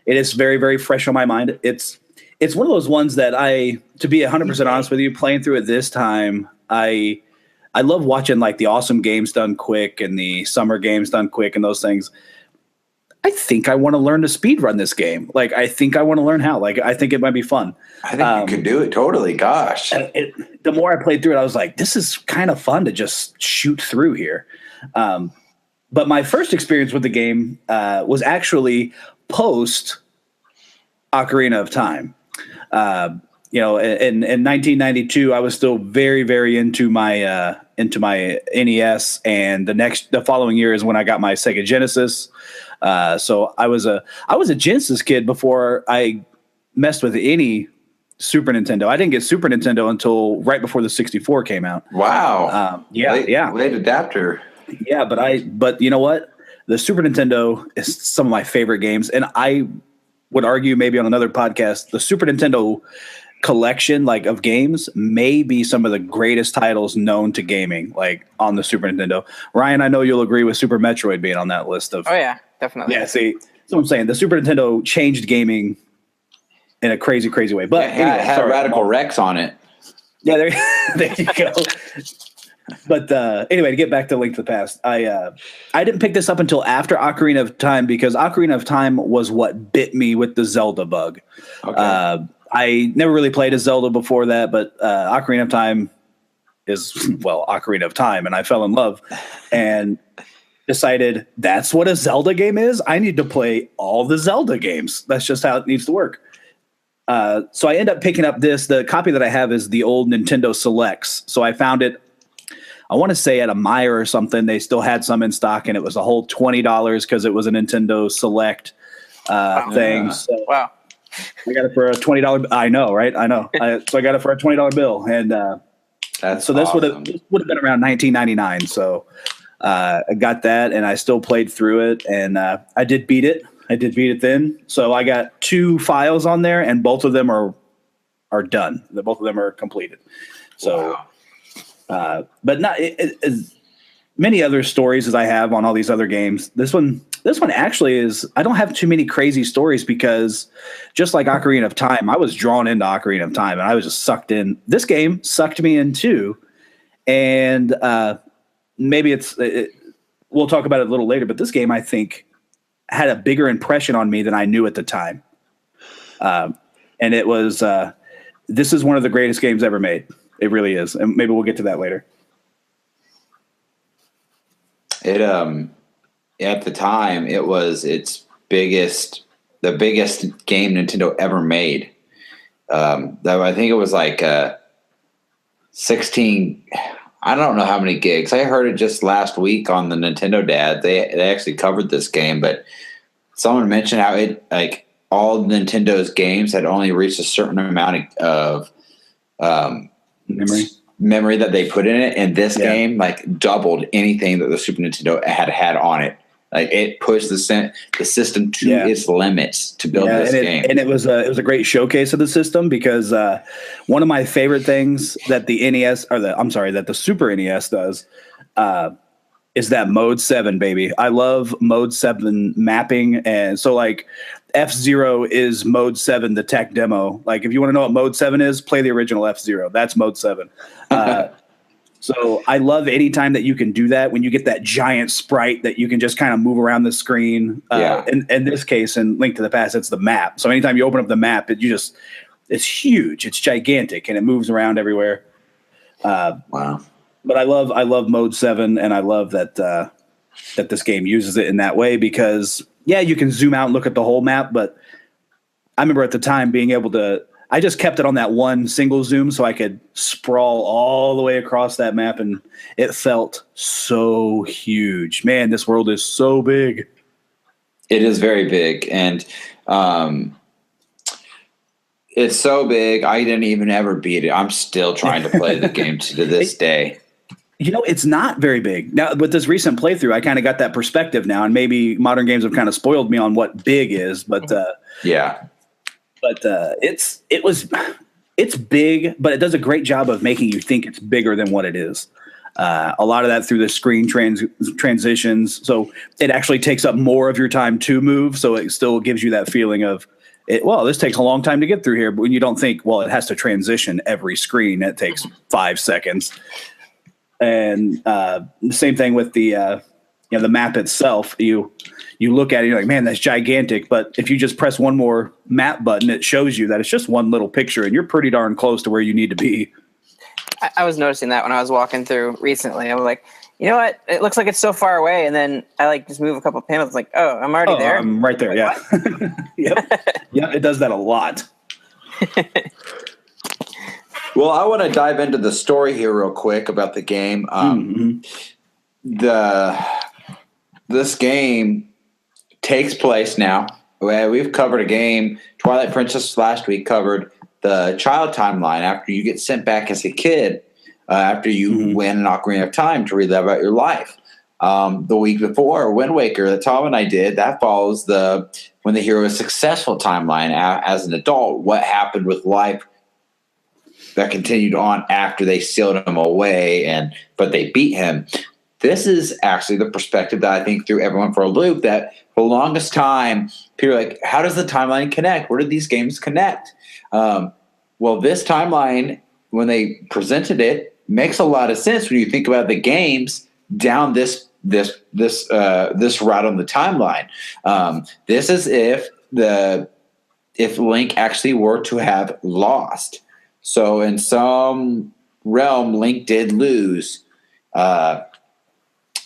it is very, very fresh on my mind. It's one of those ones that to be 100% honest with you, playing through it this time, I love watching like the awesome games done quick and the summer games done quick and those things. I think I want to learn to speed run this game. Like, I think I want to learn how. Like, I think it might be fun. I think you could do it totally. Gosh. The more I played through it, I was like, this is kind of fun to just shoot through here. But my first experience with the game was actually post Ocarina of Time. In 1992, I was still very, very into my NES, and the following year is when I got my Sega Genesis. So I was a Genesis kid before I messed with any Super Nintendo. I didn't get Super Nintendo until right before the 64 came out. Wow. Late adapter. Yeah, but you know what? The Super Nintendo is some of my favorite games, and I would argue maybe on another podcast, the Super Nintendo collection of games may be some of the greatest titles known to gaming, like on the Super Nintendo. Ryan, I know you'll agree with Super Metroid being on that list of. Oh yeah, definitely. Yeah, see, that's what I'm saying. The Super Nintendo changed gaming in a crazy, crazy way. But anyway, it had Radical Rex on it. Yeah, there you go. But anyway, to get back to Link to the Past, I didn't pick this up until after Ocarina of Time because Ocarina of Time was what bit me with the Zelda bug. Okay. I never really played a Zelda before that, but Ocarina of Time is, Ocarina of Time, and I fell in love and decided that's what a Zelda game is. I need to play all the Zelda games. That's just how it needs to work. So I end up picking up this. The copy that I have is the old Nintendo Selects. So I found it, I want to say at a Meijer or something. They still had some in stock, and it was a whole $20 because it was a Nintendo Select thing. So, wow. I got it for a $20. I know, right? I know. So I got it for a $20 bill, and this awesome. would have been around $19.99. So I got that, and I still played through it, and I did beat it. I did beat it then. So I got 2 files on there, and both of them are done. Both of them are completed. So, wow. But not as many other stories as I have on all these other games. This one actually is, I don't have too many crazy stories because just like Ocarina of Time, I was drawn into Ocarina of Time and I was just sucked in. This game sucked me in too. And maybe we'll talk about it a little later, but this game I think had a bigger impression on me than I knew at the time. And it was, this is one of the greatest games ever made. It really is. And maybe we'll get to that later. It, at the time, it was the biggest game Nintendo ever made. I think it was like 16. I don't know how many gigs. I heard it just last week on the Nintendo Dad. They actually covered this game, but someone mentioned how it all Nintendo's games had only reached a certain amount of memory that they put in it, and this game doubled anything that the Super Nintendo had on it. It pushed the system to its limits to build this game. And it was a great showcase of the system because one of my favorite things that the Super NES does is that Mode 7, baby. I love Mode 7 mapping, and so F-Zero is Mode 7, the tech demo. If you want to know what Mode 7 is, play the original F-Zero. That's Mode 7. So I love any time that you can do that when you get that giant sprite that you can just kind of move around the screen. In this case, in Link to the Past, it's the map. So anytime you open up the map, it's huge, it's gigantic, and it moves around everywhere. Wow. But I love Mode 7, and I love that this game uses it in that way because you can zoom out and look at the whole map. But I remember at the time being able to I just kept it on that one single zoom so I could sprawl all the way across that map, and it felt so huge. Man, this world is so big. It is very big, and it's so big I didn't even ever beat it. I'm still trying to play the game to this day. It's not very big. Now, with this recent playthrough, I kind of got that perspective now, and maybe modern games have kind of spoiled me on what big is, but yeah. But it's big, but it does a great job of making you think it's bigger than what it is. A lot of that through the screen transitions. So it actually takes up more of your time to move. So it still gives you that feeling of, this takes a long time to get through here. But when you don't think, well, it has to transition every screen, it takes 5 seconds. And the same thing with the map itself. You look at it, you're like, man, that's gigantic. But if you just press one more map button, it shows you that it's just one little picture, and you're pretty darn close to where you need to be. I was noticing that when I was walking through recently. I was like, you know what? It looks like it's so far away, and then I just move a couple panels. Like, oh, I'm already there. I'm right there. Yeah. Yep. It does that a lot. Well, I want to dive into the story here real quick about the game. This game takes place now. We've covered a game. Twilight Princess last week covered the child timeline after you get sent back as a kid, after you win an Ocarina of Time to relive out your life. The week before, Wind Waker, that Tom and I did, that follows when the hero is successful timeline as an adult. What happened with life that continued on after they sealed him away, but they beat him. This is actually the perspective that I think threw everyone for a loop, that for the longest time, people are like, how does the timeline connect? Where did these games connect? Well, this timeline, when they presented it, makes a lot of sense when you think about the games down this route on the timeline. This is if Link actually were to have lost. So in some realm, Link did lose.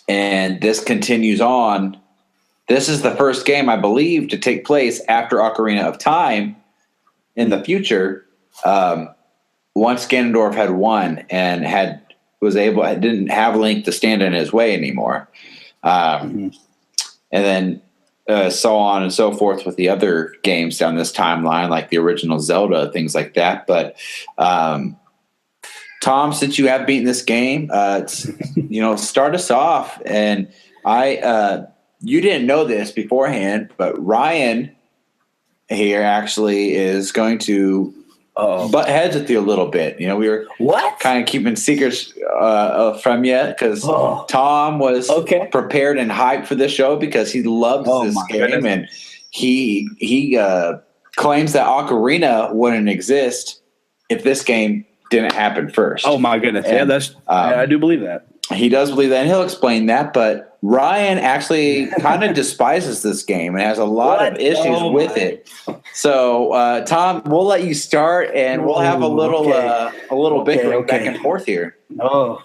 And this continues on. This is the first game, I believe, to take place after Ocarina of Time in the future. Once Ganondorf had won and didn't have Link to stand in his way anymore. And then so on and so forth with the other games down this timeline, like the original Zelda, things like that. But Tom, since you have beaten this game, start us off. And you didn't know this beforehand, but Ryan here actually is going to butt heads with you a little bit. We were kind of keeping secrets from you because Tom was prepared and hyped for this show because he loves this game. Goodness. And he claims that Ocarina wouldn't exist if this game didn't happen first. Oh my goodness. And, I do believe that. He does believe that, and he'll explain that, but Ryan actually kind of despises this game and has a lot of issues with it. So, Tom, we'll let you start, and we'll have a little bickering back and forth here. Oh.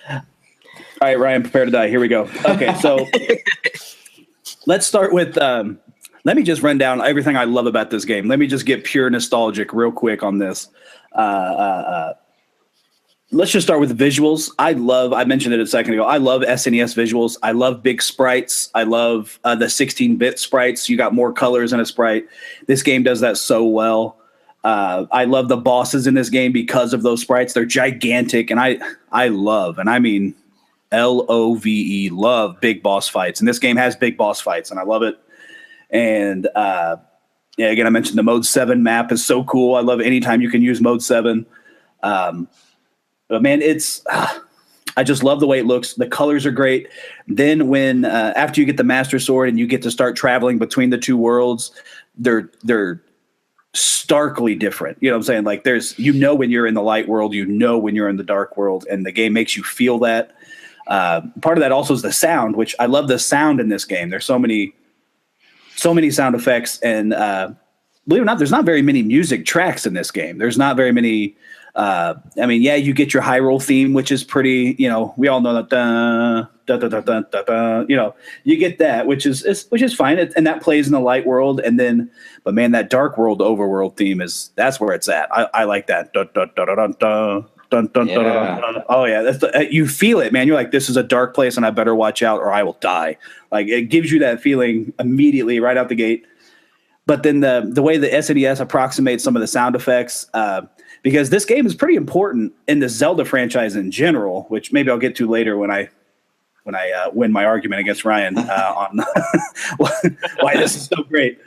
All right, Ryan, prepare to die. Here we go. Okay, so let's start with let me just run down everything I love about this game. Let me just get pure nostalgic real quick on this. Let's just start with the visuals. I mentioned it a second ago, I love SNES visuals. I love big sprites. I love the 16-bit sprites. You got more colors in a sprite. This game does that so well. I love the bosses in this game because of those sprites. They're gigantic, and I love, and I mean LOVE, love big boss fights. And this game has big boss fights, and I love it. And again, I mentioned the Mode 7 map is so cool. I love anytime you can use Mode 7. But man, I just love the way it looks. The colors are great. Then when after you get the Master Sword and you get to start traveling between the two worlds, they're starkly different. You know what I'm saying? Like when you're in the light world, when you're in the dark world, and the game makes you feel that. Part of that also is the sound, which I love the sound in this game. There's so many sound effects, and believe it or not, there's not very many music tracks in this game. There's not very many. I mean, yeah, you get your Hyrule theme, which is pretty. We all know that. You get that, which is fine, and that plays in the light world. And then, but man, that dark world overworld theme that's where it's at. I like that. Dun, dun, dun, dun, dun, dun, dun, dun, dun. Oh yeah, you feel it, man. You're like, this is a dark place, and I better watch out, or I will die. Like it gives you that feeling immediately right out the gate. But then the way the SNES approximates some of the sound effects, because this game is pretty important in the Zelda franchise in general, which maybe I'll get to later when I win my argument against Ryan on why this is so great.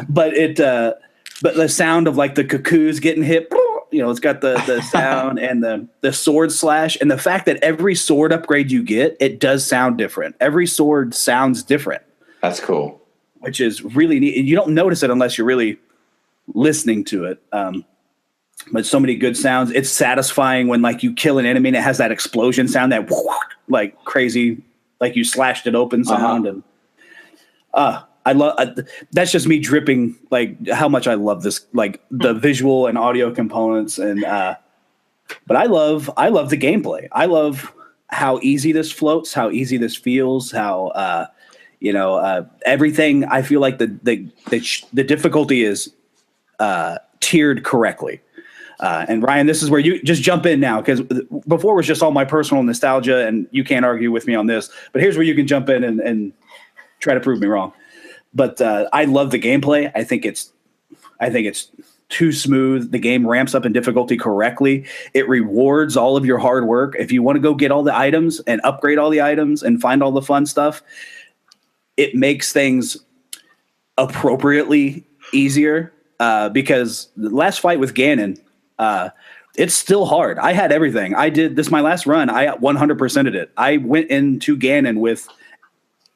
But the sound of like the cuckoos getting hit, it's got the sound and the sword slash, and the fact that every sword upgrade you get, it does sound different. Every sword sounds different. That's cool. Which is really neat. You don't notice it unless you're really listening to it. But so many good sounds. It's satisfying when like you kill an enemy and it has that explosion sound, that like crazy, like you slashed it open sound. And I love that's just me dripping like how much I love this, like the visual and audio components. And but I love the gameplay. I love how easy this floats, how easy this feels, how everything. I feel like the difficulty is tiered correctly. And Ryan, this is where you just jump in now, because before was just all my personal nostalgia, and you can't argue with me on this. But here's where you can jump in and try to prove me wrong. But I love the gameplay. I think it's too smooth. The game ramps up in difficulty correctly. It rewards all of your hard work. If you want to go get all the items and upgrade all the items and find all the fun stuff, it makes things appropriately easier. Because the last fight with Ganon, it's still hard. I had everything. I did this my last run. I 100%ed it. I went into Ganon with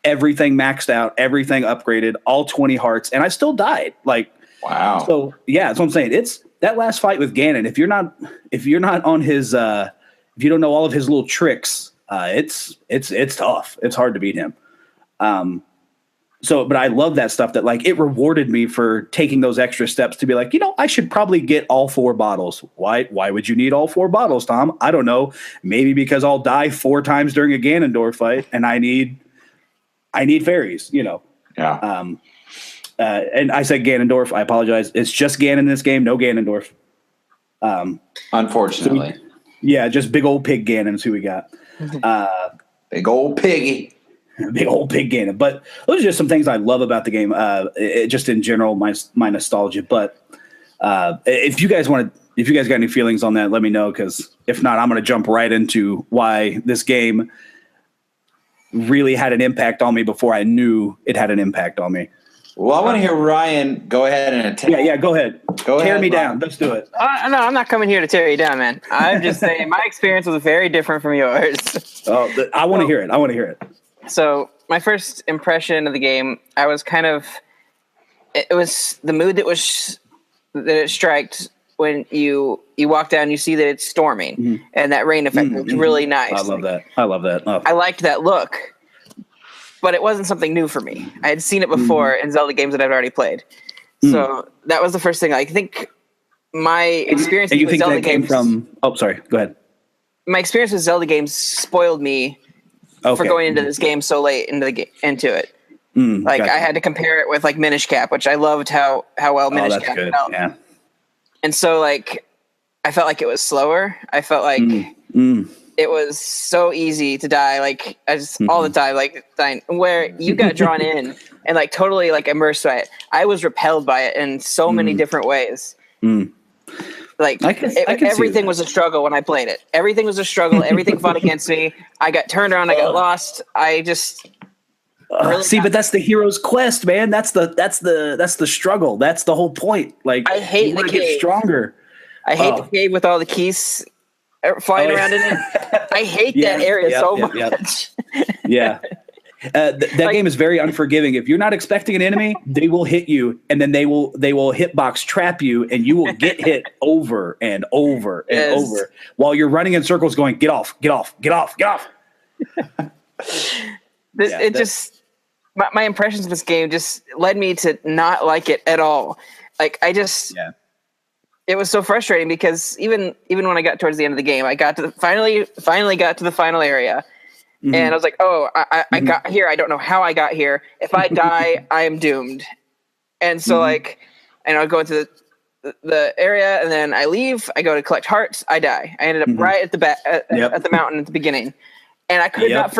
everything maxed out, everything upgraded, all 20 hearts, and I still died. Like, wow. So yeah, that's what I'm saying. It's that last fight with Ganon. If you're not on his, if you don't know all of his little tricks, it's tough. It's hard to beat him. But I love that stuff, that like it rewarded me for taking those extra steps to be like, I should probably get all 4 bottles. Why would you need all 4 bottles, Tom? I don't know. Maybe because I'll die 4 times during a Ganondorf fight and I need fairies, Yeah. And I said Ganondorf. I apologize. It's just Ganon in this game. No Ganondorf. Unfortunately. Just big old pig Ganon is who we got. Big old piggy. Big old pig Ganon. But those are just some things I love about the game. Just in general, my nostalgia. But if you guys got any feelings on that, let me know. Because if not, I'm going to jump right into why this game really had an impact on me before I knew it had an impact on me. Well, I want to hear Ryan go ahead and attack. Yeah, go ahead. Tear me down. Let's do it. No, I'm not coming here to tear you down, man. I'm just saying my experience was very different from yours. I want to hear it. So my first impression of the game, I was it was the mood that it striked when you walk down, you see that it's storming, and that rain effect was really nice. I love that. Oh. I liked that look, but it wasn't something new for me. I had seen it before in Zelda games that I'd already played. So that was the first thing. I think my experience with Zelda games from. Oh, sorry. Go ahead. My experience with Zelda games spoiled me for going into this game so late into it. Gotcha. I had to compare it with like Minish Cap, which I loved how well Minish Cap felt. Yeah. And so like I felt like it was slower. I felt like it was so easy to die. Like I just all the time, like dying, where you got drawn in and like totally like immersed by it. I was repelled by it in so many different ways. Like everything was a struggle when I played it. Everything was a struggle. Everything fought against me. I got turned around. I got lost. I just but that's the hero's quest, man. That's the struggle. That's the whole point. Like I hate the cave. Get stronger. I hate the cave with all the keys flying around in it. I hate that area so much. Yeah. That game is very unforgiving. If you're not expecting an enemy, they will hit you, and then they will hitbox trap you, and you will get hit over and over and over while you're running in circles, going, "Get off, get off, get off, get off." My impressions of this game just led me to not like it at all. Like I just, it was so frustrating because even when I got towards the end of the game, I got to finally got to the final area, and I was like, oh, I got here. I don't know how I got here. If I die, I am doomed. And so like, and I'll go into the area, and then I leave. I go to collect hearts. I die. I ended up right at the at the mountain at the beginning, and I could not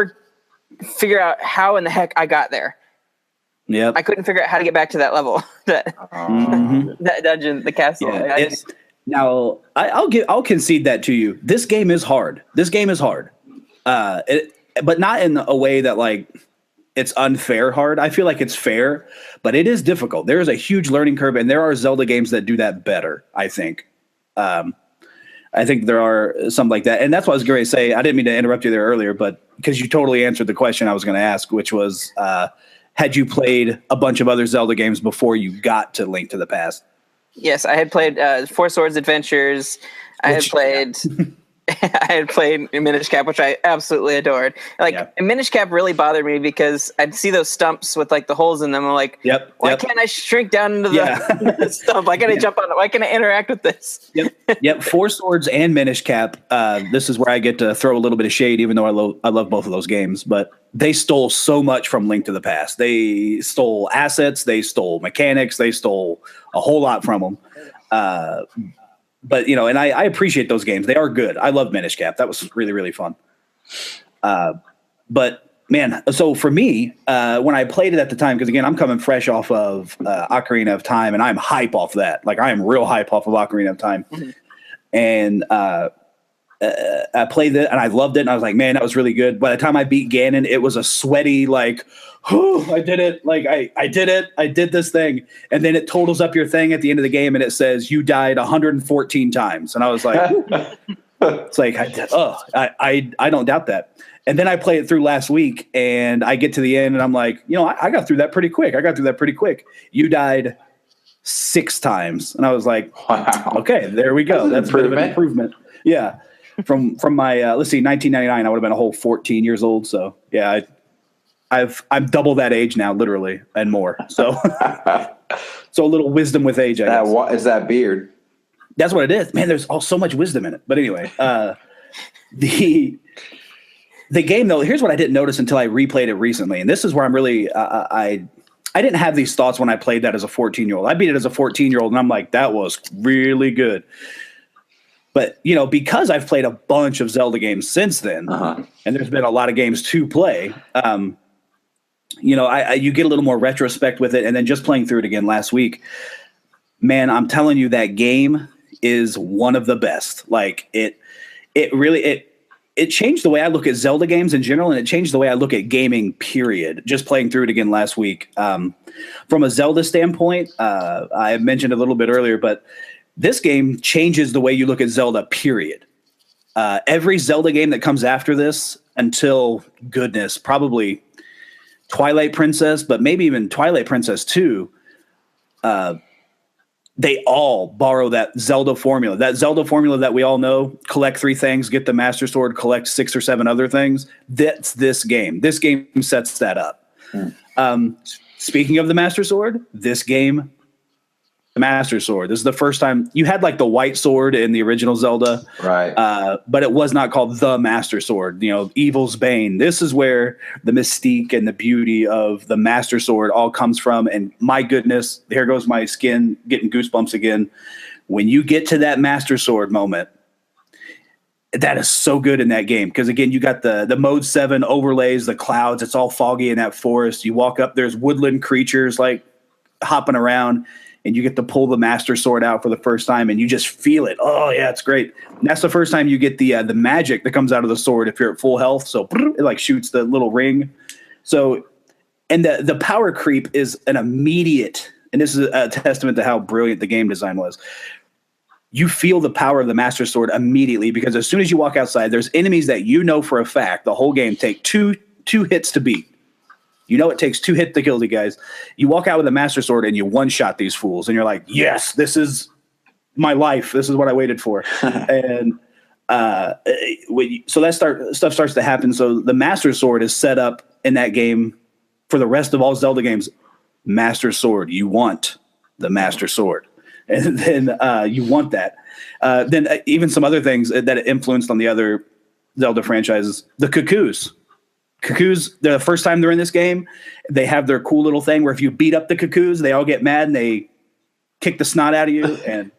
figure out how in the heck I got there. Yep. I couldn't figure out how to get back to that level, that dungeon, the castle. Yeah, now I'll concede that to you. This game is hard. But not in a way that like it's unfair hard. I feel like it's fair, but it is difficult. There is a huge learning curve, and there are Zelda games that do that better, I think. I think there are some like that. And that's what I was going to say. I didn't mean to interrupt you there earlier, but because you totally answered the question I was going to ask, which was, had you played a bunch of other Zelda games before you got to Link to the Past? Yes, I had played Four Swords Adventures. I had played Minish Cap, which I absolutely adored. Like Minish Cap really bothered me because I'd see those stumps with like the holes in them. I'm like, why can't I shrink down into the stump? Why can't I jump on it? Why can't I interact with this? Four Swords and Minish Cap. This is where I get to throw a little bit of shade, even though I love both of those games. But they stole so much from Link to the Past. They stole assets. They stole mechanics. They stole a whole lot from them. But, you know, and I appreciate those games. They are good. I love Minish Cap. That was really, really fun. But, man, so for me, when I played it at the time, because, again, I'm coming fresh off of Ocarina of Time, and I'm hype off that. Like, I am real hype off of Ocarina of Time. And I played it, and I loved it, and I was like, man, that was really good. By the time I beat Ganon, it was a sweaty, like, I did it. Like, I did it. I did this thing. And then it totals up your thing at the end of the game, and it says you died 114 times. And I was like, it's like, I don't doubt that. And then I played it through last week, and I get to the end, and I'm like, you know, I got through that pretty quick. You died 6 times. And I was like, wow. Okay, there we go. That's a bit of an improvement. Yeah. From my, let's see, 1999, I would have been a whole 14 years old. So, yeah, I'm double that age now, literally, and more. So, so a little wisdom with age. What is that beard? That's what it is, man. There's so much wisdom in it. But anyway, the game though. Here's what I didn't notice until I replayed it recently, and this is where I'm really I didn't have these thoughts when I played that as a 14-year-old. I beat it as a 14-year-old, and I'm like, that was really good. But, you know, because I've played a bunch of Zelda games since then, and there's been a lot of games to play, you know, you get a little more retrospect with it. And then just playing through it again last week, man, I'm telling you, that game is one of the best. Like, it really changed the way I look at Zelda games in general, and it changed the way I look at gaming, period. Just playing through it again last week. From a Zelda standpoint, I mentioned a little bit earlier, but this game changes the way you look at Zelda, period. Every Zelda game that comes after this, until, goodness, probably Twilight Princess, but maybe even Twilight Princess 2, they all borrow that Zelda formula. That Zelda formula that we all know: collect 3 things, get the Master Sword, collect 6 or 7 other things. That's this game. This game sets that up. Speaking of the Master Sword, this game, the Master Sword. This is the first time you had like the white sword in the original Zelda, right? But it was not called the Master Sword. You know, Evil's Bane. This is where the mystique and the beauty of the Master Sword all comes from. And my goodness, here goes my skin getting goosebumps again. When you get to that Master Sword moment, that is so good in that game. Because again, you got the Mode 7 overlays, the clouds. It's all foggy in that forest. You walk up, there's woodland creatures like hopping around, and you get to pull the Master Sword out for the first time, and you just feel it. Oh, yeah, it's great. And that's the first time you get the magic that comes out of the sword if you're at full health. So it like shoots the little ring. So, and the power creep is an immediate, and this is a testament to how brilliant the game design was. You feel the power of the Master Sword immediately, because as soon as you walk outside, there's enemies that you know for a fact the whole game take two hits to beat. You know it takes 2 hits to kill the guys. You walk out with a Master Sword and you one-shot these fools, and you're like, yes, this is my life. This is what I waited for. And so that stuff starts to happen. So the Master Sword is set up in that game for the rest of all Zelda games. Master Sword. You want the Master Sword. and then you want that. Then even some other things that it influenced on the other Zelda franchises, the cuckoos. Cuckoos, the first time they're in this game, they have their cool little thing where if you beat up the cuckoos, they all get mad and they kick the snot out of you, and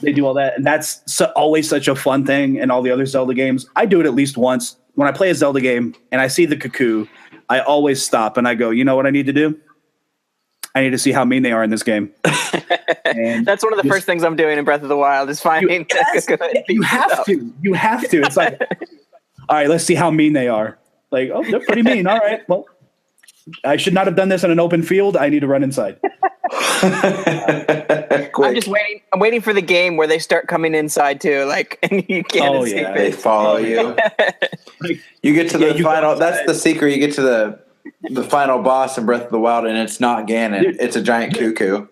they do all that. And that's always such a fun thing in all the other Zelda games. I do it at least once. When I play a Zelda game and I see the cuckoo, I always stop and I go, you know what I need to do? I need to see how mean they are in this game. And that's one of the first things I'm doing in Breath of the Wild is finding you have to. You have to. It's like, all right, let's see how mean they are. Like, oh, they're pretty mean. All right, well, I should not have done this in an open field. I need to run inside. I'm just waiting. I'm waiting for the game where they start coming inside too. Like, and you can't escape it. They follow you. You get to the final. That's the secret. You get to the final boss in Breath of the Wild, and it's not Ganon. It's a giant cuckoo.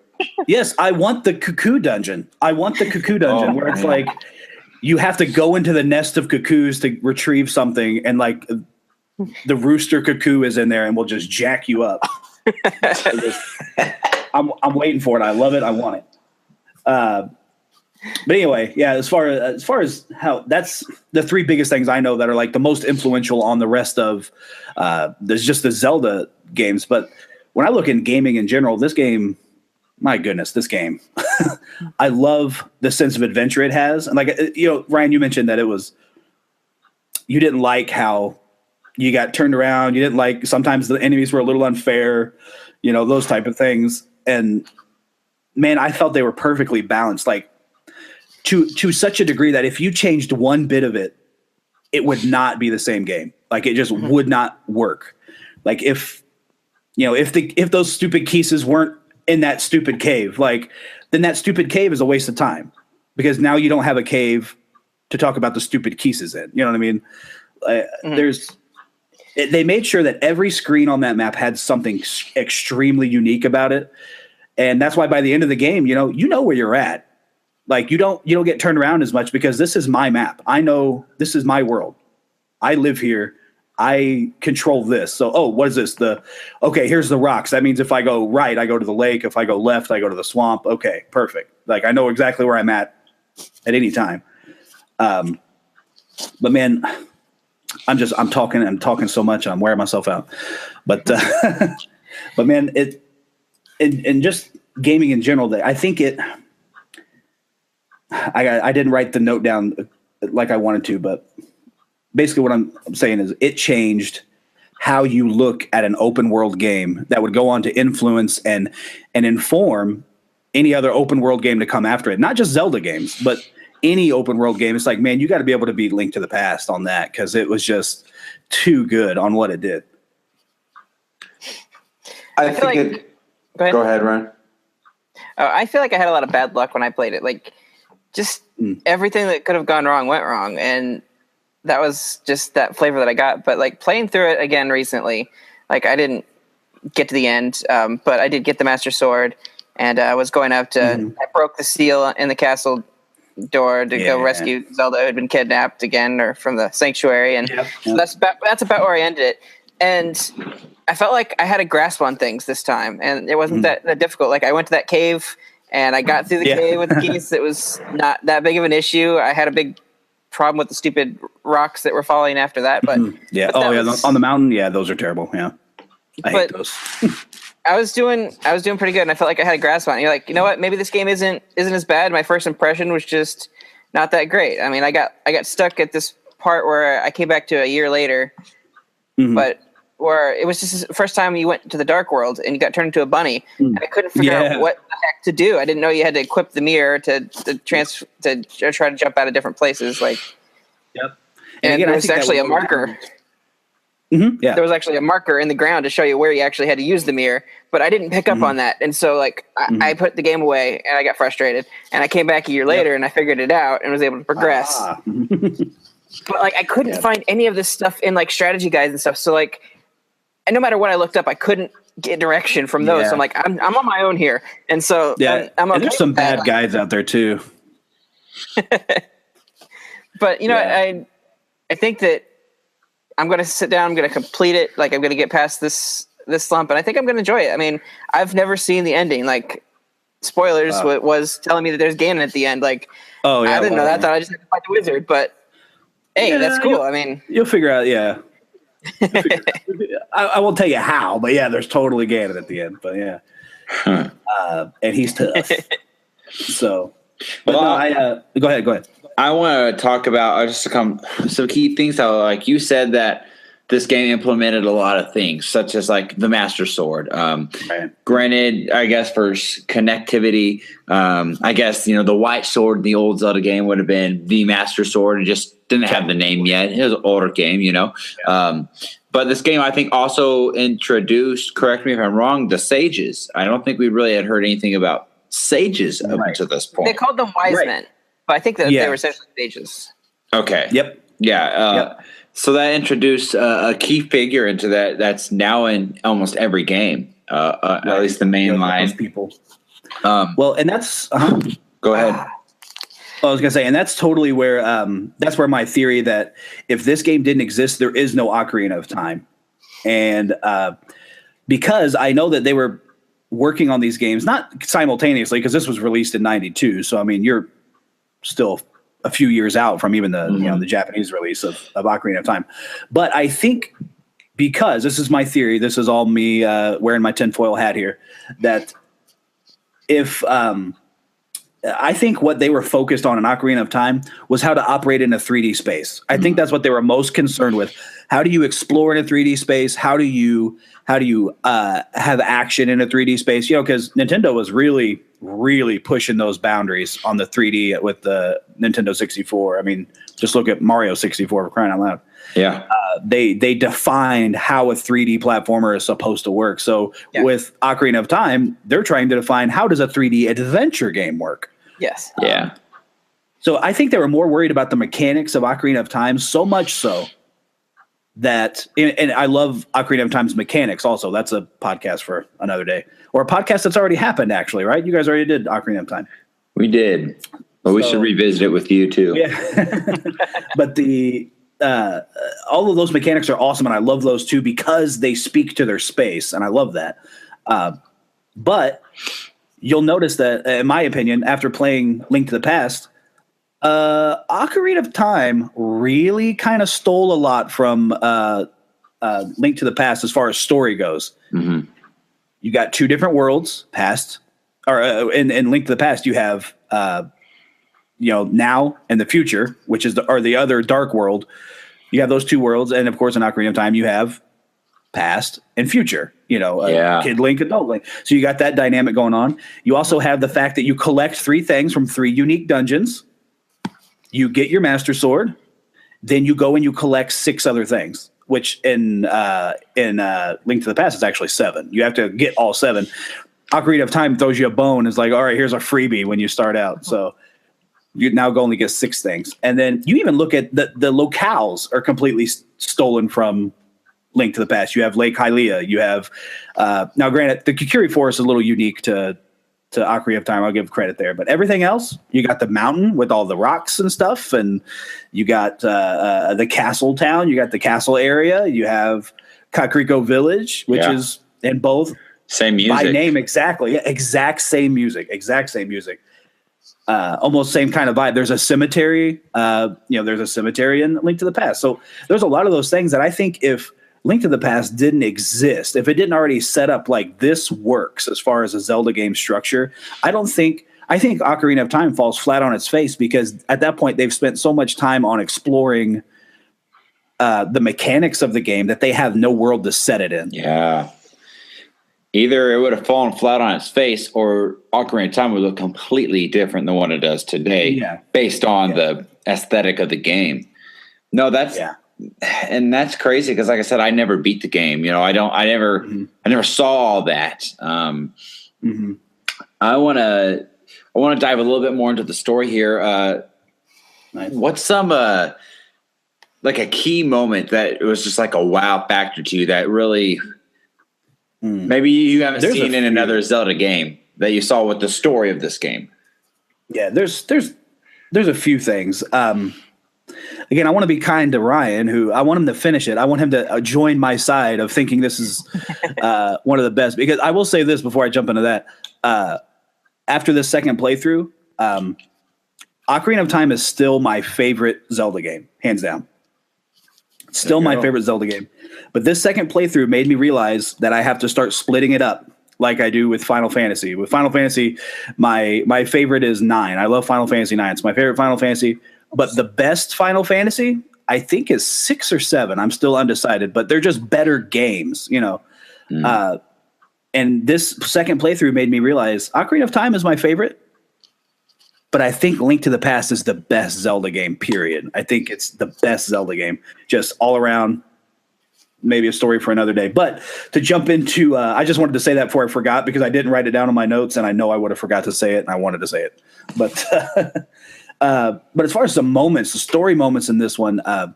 Yes, I want the cuckoo dungeon. Where it's like you have to go into the nest of cuckoos to retrieve something, and like the rooster cuckoo is in there and will just jack you up. I'm waiting for it. I love it. I want it. But anyway, yeah. As far as how, that's the three biggest things I know that are like the most influential on the rest of there's just the Zelda games. But when I look in gaming in general, this game, my goodness, this game, I love the sense of adventure it has. And like, Ryan, you mentioned that you didn't like how you got turned around. You didn't like, sometimes the enemies were a little unfair, those type of things. And man, I felt they were perfectly balanced, like to such a degree that if you changed one bit of it, it would not be the same game. Like it just would not work. Like if those stupid Kisses weren't in that stupid cave, like then that stupid cave is a waste of time because now you don't have a cave to talk about the stupid Kisses in. You know what I mean? They made sure that every screen on that map had something extremely unique about it. And that's why by the end of the game, you know where you're at. Like you don't get turned around as much because this is my map. I know this is my world. I live here. I control this. So, what is this? Here's the rocks. That means if I go right, I go to the lake. If I go left, I go to the swamp. Okay, perfect. Like I know exactly where I'm at any time. But man, I'm talking so much and I'm wearing myself out. But but man, and just gaming in general, I think I didn't write the note down like I wanted to, but basically what I'm saying is it changed how you look at an open world game that would go on to influence and inform any other open world game to come after it. Not just Zelda games, but any open world game. It's like, man, you got to be able to beat Link to the Past on that because it was just too good on what it did. I think Go ahead, Ryan. I feel like I had a lot of bad luck when I played it. Like, just everything that could have gone wrong went wrong, and that was just that flavor that I got. But like playing through it again recently, like I didn't get to the end, but I did get the Master Sword, and I was going up to. I broke the seal in the castle door to go rescue Zelda, who had been kidnapped again, or from the sanctuary, and so that's about where I ended it. And I felt like I had a grasp on things this time, and it wasn't that difficult. Like I went to that cave, and I got through the cave with the keys. It was not that big of an issue. I had a big problem with the stupid rocks that were falling after that, but on the mountain, those are terrible. Yeah, I hate those. I was doing pretty good, and I felt like I had a grasp on it. You're like, you know what? Maybe this game isn't as bad. My first impression was just not that great. I mean, I got stuck at this part where I came back to a year later, but where it was just the first time you went to the Dark World and you got turned into a bunny, and I couldn't figure out what the heck to do. I didn't know you had to equip the mirror to try to jump out of different places. Like, and again, there was actually a marker. There was actually a marker in the ground to show you where you actually had to use the mirror, but I didn't pick up on that. And so like I put the game away and I got frustrated, and I came back a year later and I figured it out and was able to progress. But like I couldn't find any of this stuff in like strategy guides and stuff. So like, and no matter what I looked up, I couldn't get direction from those. So I'm like, I'm on my own here. And so I'm okay. There's some bad guides out there too. But I think that I'm going to sit down, I'm going to complete it. Like I'm going to get past this slump, and I think I'm going to enjoy it. I mean, I've never seen the ending. Like spoilers was telling me that there's Ganon at the end. Like, oh yeah, I didn't know that. I thought I just had to fight the wizard. But hey, that's cool. I mean, you'll figure out. Yeah, I won't tell you how, but yeah, there's totally Ganon at the end. But yeah, and he's tough. So, but no, go ahead. I want to talk about just some key things. How, like you said, that this game implemented a lot of things, such as like the Master Sword. Right. Granted, I guess for connectivity, I guess the White Sword in the old Zelda game would have been the Master Sword. It just didn't have the name yet. It was an older game, Yeah. But this game, I think, also introduced. Correct me if I'm wrong. The sages. I don't think we really had heard anything about sages up to this point. They called them wise men. But I think that they were essentially sages. Okay. Yep. Yeah. So that introduced a key figure into that. That's now in almost every game, at least the main line. People. Well, and that's. Go ahead. I was gonna say, and that's totally where that's where my theory that if this game didn't exist, there is no Ocarina of Time, and because I know that they were working on these games not simultaneously because this was released in '92, so I mean you're still a few years out from even the the Japanese release of Ocarina of Time. But I think because this is my theory, this is all me wearing my tinfoil hat here, that if I think what they were focused on in Ocarina of Time was how to operate in a 3D space. I think that's what they were most concerned with. How do you explore in a 3D space? How do you have action in a 3D space? Because Nintendo was really, really pushing those boundaries on the 3D with the Nintendo 64. I mean, just look at Mario 64 for crying out loud. Yeah. They defined how a 3D platformer is supposed to work. So with Ocarina of Time, they're trying to define how does a 3D adventure game work? Yes. Yeah. So I think they were more worried about the mechanics of Ocarina of Time, so much so that, and I love Ocarina of Time's mechanics also. That's a podcast for another day. Or a podcast that's already happened, actually, right? You guys already did Ocarina of Time. We did. But we should revisit it with you, too. Yeah. But all of those mechanics are awesome, and I love those, too, because they speak to their space, and I love that. But you'll notice that, in my opinion, after playing Link to the Past, Ocarina of Time really kind of stole a lot from Link to the Past as far as story goes. Mm-hmm. You got two different worlds, past, or in Link to the Past, you have now and the future, which is the other dark world. You have those two worlds, and of course, in Ocarina of Time, you have past and future. Kid Link, adult Link. So you got that dynamic going on. You also have the fact that you collect 3 things from 3 unique dungeons. You get your Master Sword, then you go and you collect 6 other things, which in Link to the Past is actually 7. You have to get all 7. Ocarina of Time throws you a bone. It's like, all right, here's a freebie when you start out. So you now go only get 6 things. And then you even look at the locales are completely stolen from Link to the Past. You have Lake Hylia. You have now, granted, the Kukuri Forest is a little unique to Ocarina of Time. I'll give credit there, but everything else, you got the mountain with all the rocks and stuff, and you got the castle town. You got the castle area. You have Kakariko Village, which is in both same music by name exactly, exact same music. Almost same kind of vibe. There's a cemetery. There's a cemetery in Link to the Past. So there's a lot of those things that I think if Link to the Past didn't exist, if it didn't already set up like this works as far as a Zelda game structure, I think Ocarina of Time falls flat on its face because at that point they've spent so much time on exploring the mechanics of the game that they have no world to set it in. Yeah. Either it would have fallen flat on its face or Ocarina of Time would look completely different than what it does today based on the aesthetic of the game. No, that's and that's crazy because, like I said, I never beat the game. I never saw all that. I want to dive a little bit more into the story here. Nice. What's some like a key moment that was just like a wow factor to you that really maybe you haven't seen in another Zelda game that you saw with the story of this game? Yeah, there's a few things. Again, I want to be kind to Ryan, who I want him to finish it. I want him to join my side of thinking this is one of the best. Because I will say this before I jump into that. after the second playthrough, Ocarina of Time is still my favorite Zelda game, hands down. Still my favorite Zelda game. But this second playthrough made me realize that I have to start splitting it up like I do with Final Fantasy. With Final Fantasy, my favorite is 9. I love Final Fantasy 9. It's my favorite Final Fantasy. But the best Final Fantasy, I think, is 6 or 7. I'm still undecided. But they're just better games, you know. And this second playthrough made me realize Ocarina of Time is my favorite. But I think Link to the Past is the best Zelda game, period. I think it's the best Zelda game. Just all around, maybe a story for another day. But to jump into, I just wanted to say that before I forgot, because I didn't write it down on my notes, and I know I would have forgot to say it, and I wanted to say it. But as far as the moments, the story moments in this one, a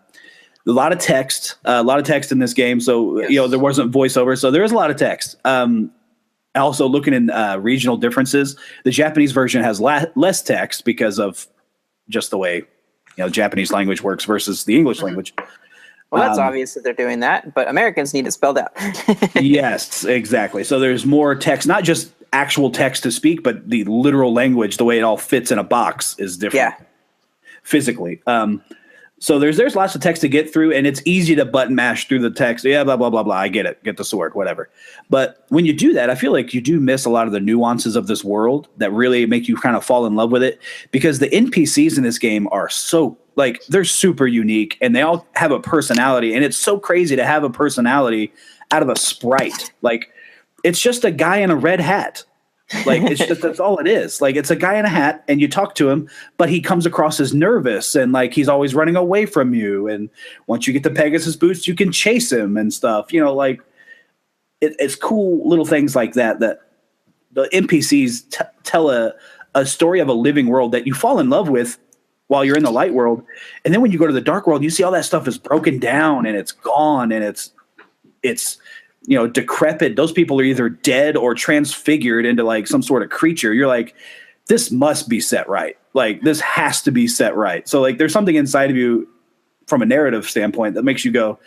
lot of text in this game. So, you know, there wasn't voiceover. So there is a lot of text. Also, looking in regional differences, the Japanese version has less text because of just the way, you know, Japanese language works versus the English language. Well, that's obvious that they're doing that, but Americans need it spelled out. Yes, exactly. So there's more text, not just actual text to speak, but the literal language, the way it all fits in a box is different physically. So there's lots of text to get through, and it's easy to button mash through the text. Yeah, blah, blah, blah, blah. I get it. Get the sword, whatever. But when you do that, I feel like you do miss a lot of the nuances of this world that really make you kind of fall in love with it, because the NPCs in this game are so, like, they're super unique, and they all have a personality, and it's so crazy to have a personality out of a sprite. Like, it's just a guy in a red hat. Like, it's just, that's all it is. Like, it's a guy in a hat, and you talk to him, but he comes across as nervous, and like he's always running away from you. And once you get the Pegasus boost, you can chase him and stuff. You know, like it's cool little things like that that the NPCs tell a story of a living world that you fall in love with while you're in the light world, and then when you go to the dark world, you see all that stuff is broken down and it's gone and it's you know, decrepit. Those people are either dead or transfigured into like some sort of creature. You're like, this must be set right. Like, this has to be set right. So like, there's something inside of you from a narrative standpoint that makes you go,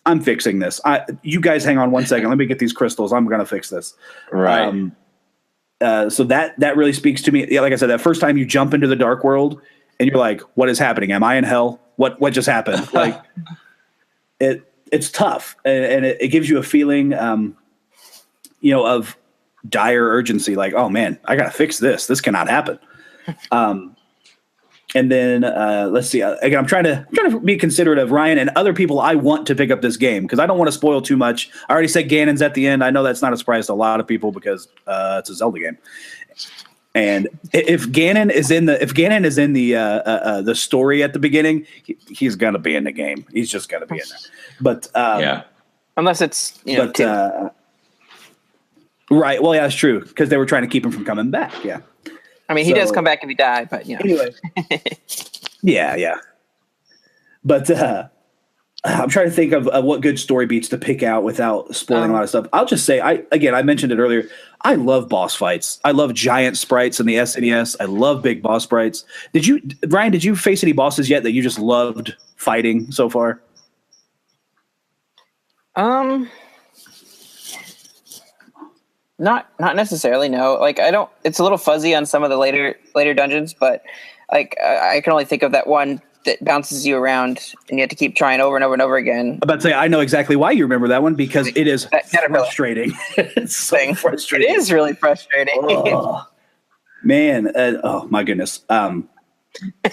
I'm fixing this. You guys hang on one second. Let me get these crystals. I'm going to fix this. Right. So that really speaks to me. Yeah, like I said, that first time you jump into the dark world and you're like, what is happening? Am I in hell? What just happened? Like it's tough, and it gives you a feeling, you know, of dire urgency. Like, oh man, I got to fix this. This cannot happen. And then let's see. Again, I'm trying to be considerate of Ryan and other people I want to pick up this game, because I don't want to spoil too much. I already said Ganon's at the end. I know that's not a surprise to a lot of people because it's a Zelda game. And if Ganon is in the story at the beginning, he's gonna be in the game. He's just gonna be in there. But unless it's right. Well, yeah, that's true, because they were trying to keep him from coming back. Yeah. I mean, he does come back if he died, but you know. Anyway. Yeah. But I'm trying to think of what good story beats to pick out without spoiling a lot of stuff. I'll just say, I mentioned it earlier. I love boss fights. I love giant sprites in the SNES. I love big boss sprites. Ryan, did you face any bosses yet that you just loved fighting so far? Not necessarily, no. Like, I don't, it's a little fuzzy on some of the later dungeons, but like I can only think of that one that bounces you around and you have to keep trying over and over and over again. I'm about to say, I know exactly why you remember that one, because it is frustrating. It's so frustrating. It is really frustrating. Oh, man. Oh my goodness.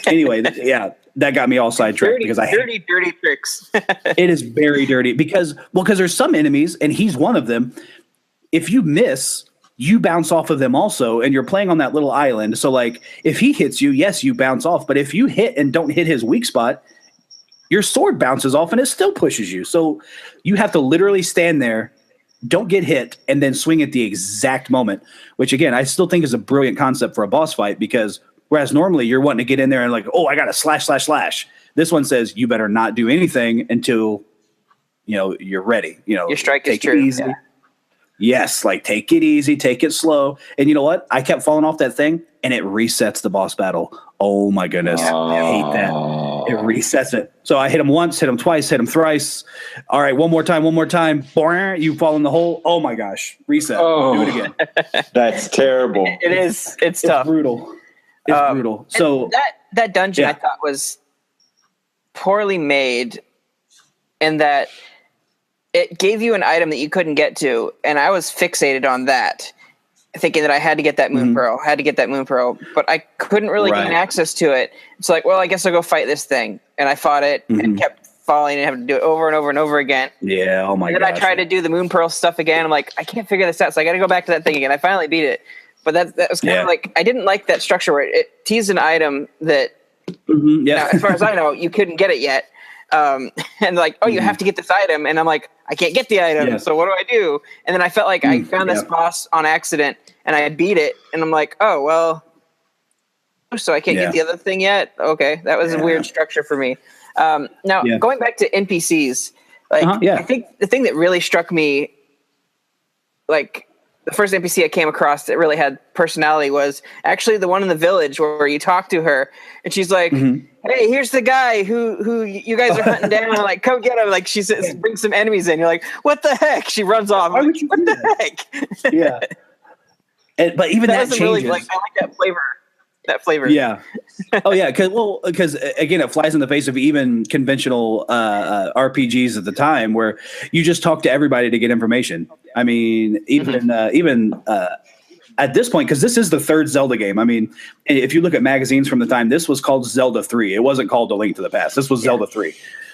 Anyway, that got me all sidetracked because I hate dirty tricks. It is very dirty because there's some enemies, and he's one of them. If you miss, you bounce off of them also, and you're playing on that little island. So like, if he hits you, yes, you bounce off. But if you hit and don't hit his weak spot, your sword bounces off and it still pushes you. So you have to literally stand there, don't get hit, and then swing at the exact moment, which again, I still think is a brilliant concept for a boss fight, because whereas normally you're wanting to get in there and like, oh, I got to slash. This one says you better not do anything until, you know, you're ready. You know, your strike is true. Easy. Yeah. Yes, like take it easy, take it slow. And you know what? I kept falling off that thing, and it resets the boss battle. Oh my goodness. I hate that. It resets it. So I hit him once, hit him twice, hit him thrice. All right, one more time. Boing, you fall in the hole. Oh my gosh, reset. Do it again. That's terrible. It is. It's tough. Brutal. It's brutal. So that dungeon I thought was poorly made, in that it gave you an item that you couldn't get to, and I was fixated on that, thinking that I had to get that moon pearl, but I couldn't really gain access to it. It's like, well, I guess I'll go fight this thing, and I fought it and kept falling and having to do it over and over and over again. Yeah, oh my god. Then I tried to do the moon pearl stuff again. I'm like, I can't figure this out, so I got to go back to that thing again. I finally beat it, but that was kind of like, I didn't like that structure where it teased an item that, now, as far as I know, you couldn't get it yet. And like, oh, you have to get this item, and I'm like, I can't get the item, so what do I do? And then I felt like I found this boss on accident, and I beat it, and I'm like, oh well, so I can't get the other thing yet. Okay, that was a weird structure for me. Now going back to NPCs, like I think the thing that really struck me, like the first NPC I came across that really had personality, was actually the one in the village where you talk to her and she's like, hey, here's the guy who you guys are hunting down. Like, come get him. Like, she says, bring some enemies in. You're like, what the heck? She runs off. Why I'm would like, you what do the that? heck? But even that doesn't changes. really, like, I like that flavor. Yeah. Oh yeah, because again, it flies in the face of even conventional RPGs at the time, where you just talk to everybody to get information. I mean, even at this point, because this is the third Zelda game. I mean, if you look at magazines from the time, this was called Zelda 3. It wasn't called A Link to the Past. This was Zelda 3.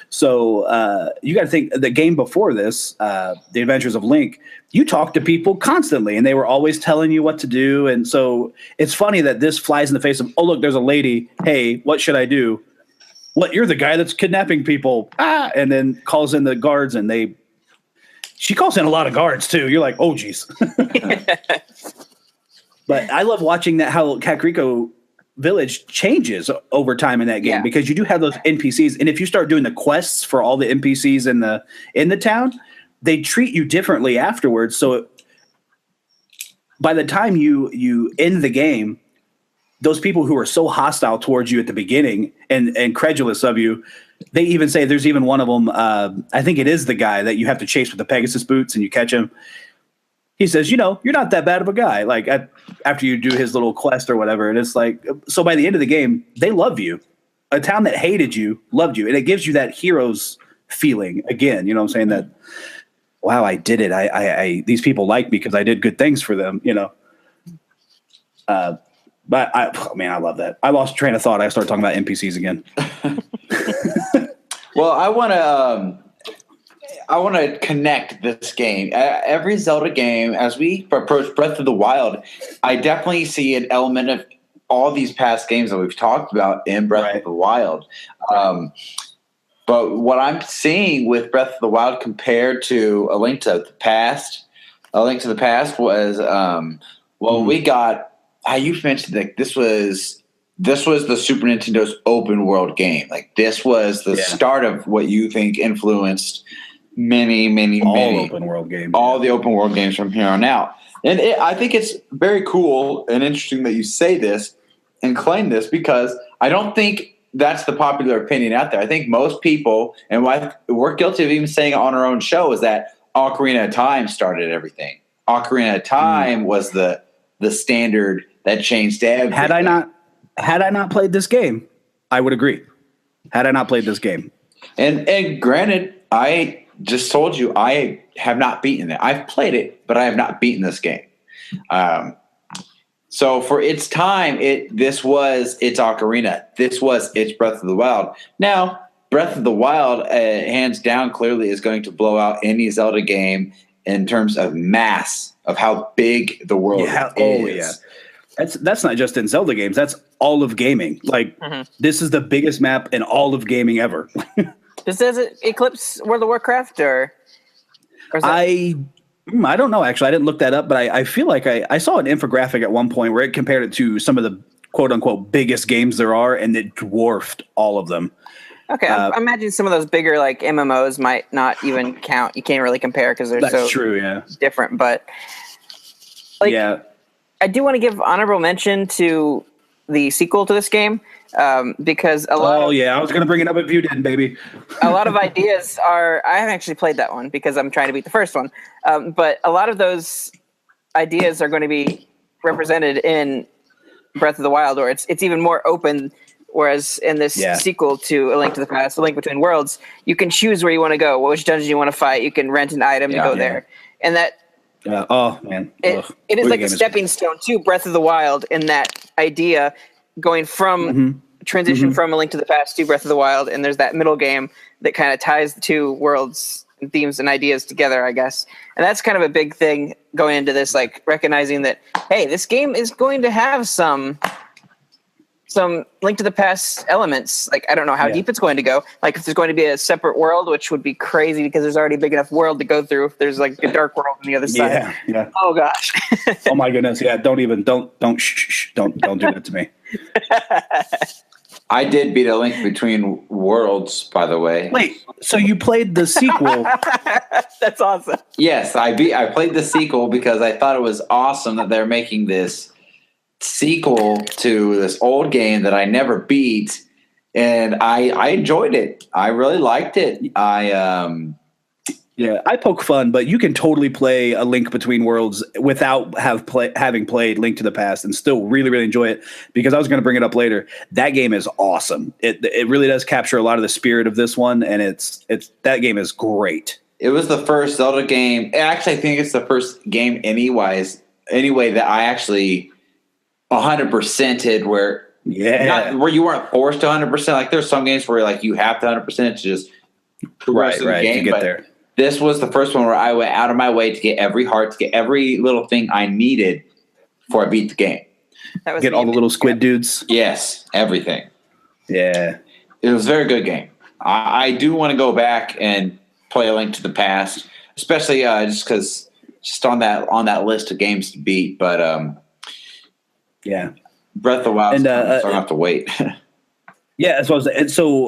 So you got to think, the game before this, The Adventures of Link, you talk to people constantly, and they were always telling you what to do. And so it's funny that this flies in the face of, oh, look, there's a lady. Hey, what should I do? What, you're the guy that's kidnapping people. And then calls in the guards, and she calls in a lot of guards too. You're like, oh, geez. But I love watching that, how Kakariko Village changes over time in that game, because you do have those NPCs, and if you start doing the quests for all the NPCs in the town, they treat you differently afterwards. So by the time you end the game, those people who are so hostile towards you at the beginning and credulous of you, they even say, there's even one of them, I think it is the guy that you have to chase with the Pegasus boots, and you catch him. He says, you're not that bad of a guy. Like, after you do his little quest or whatever, and it's like, so by the end of the game, they love you. A town that hated you loved you, and it gives you that hero's feeling again. You know what I'm saying? That, wow, I did it. I these people like me because I did good things for them. But I love that. I lost train of thought. I started talking about NPCs again. Well, I want to connect this game. Every Zelda game, as we approach Breath of the Wild, I definitely see an element of all these past games that we've talked about in Breath of the Wild. But what I'm seeing with Breath of the Wild compared to A Link to the Past was, we got, how you mentioned that this was the Super Nintendo's open world game. Like, this was the start of what you think influenced many open world games. All the open world games from here on out. And I think it's very cool and interesting that you say this and claim this, because I don't think that's the popular opinion out there. I think most people, and we're guilty of even saying it on our own show, is that Ocarina of Time started everything. Ocarina of Time was the standard that changed everything. Had I not played this game, I would agree. Had I not played this game. And granted, I just told you I have not beaten it. I've played it, but I have not beaten this game. So for its time, this was its Ocarina. This was its Breath of the Wild. Now, Breath of the Wild, hands down, clearly is going to blow out any Zelda game in terms of mass, of how big the world is. Oh, yeah. That's not just in Zelda games. That's all of gaming. Like, this is the biggest map in all of gaming ever. Does it eclipse World of Warcraft, or I don't know, actually. I didn't look that up, but I feel like I saw an infographic at one point where it compared it to some of the quote-unquote biggest games there are, and it dwarfed all of them. Okay, I imagine some of those bigger, like, MMOs might not even count. You can't really compare because they're so different. But, like, I do want to give honorable mention to the sequel to this game, because a lot. Oh yeah, I was gonna bring it up if you didn't, baby. A lot of ideas are. I haven't actually played that one because I'm trying to beat the first one, but a lot of those ideas are going to be represented in Breath of the Wild, or it's even more open. Whereas in this sequel to A Link to the Past, A Link Between Worlds, you can choose where you want to go, which dungeon you want to fight. You can rent an item to go there, and that. Oh man, it is like a stepping stone to Breath of the Wild in that idea, going from transition from A Link to the Past to Breath of the Wild, and there's that middle game that kind of ties the two worlds and themes and ideas together, I guess. And that's kind of a big thing going into this, like recognizing that, hey, this game is going to have some Link to the Past elements. Like, I don't know how deep it's going to go. Like, if there's going to be a separate world, which would be crazy because there's already a big enough world to go through. If there's like a dark world on the other side. Yeah. Oh gosh. Oh my goodness. Yeah. Don't do that to me. I did beat A Link Between Worlds, by the way. Wait, so you played the sequel? That's awesome. Yes, I played the sequel because I thought it was awesome that they're making this sequel to this old game that I never beat, and I enjoyed it. I really liked it. I poke fun, but you can totally play A Link Between Worlds without having played Link to the Past and still really, really enjoy it, because I was going to bring it up later. That game is awesome. It really does capture a lot of the spirit of this one, and it's that game is great. It was the first Zelda game. Actually, I think it's the first game anyway that I actually 100%ed where you weren't forced to 100%. Like there's some games where like you have to 100% to just progress the game, to get there. This was the first one where I went out of my way to get every heart, to get every little thing I needed before I beat the game. Get all the little squid dudes. Yes, everything. Yeah, it was a very good game. I do want to go back and play A Link to the Past, especially just because on that list of games to beat. But Breath of the Wild, so I don't have to wait. Yeah, that's what I was. And so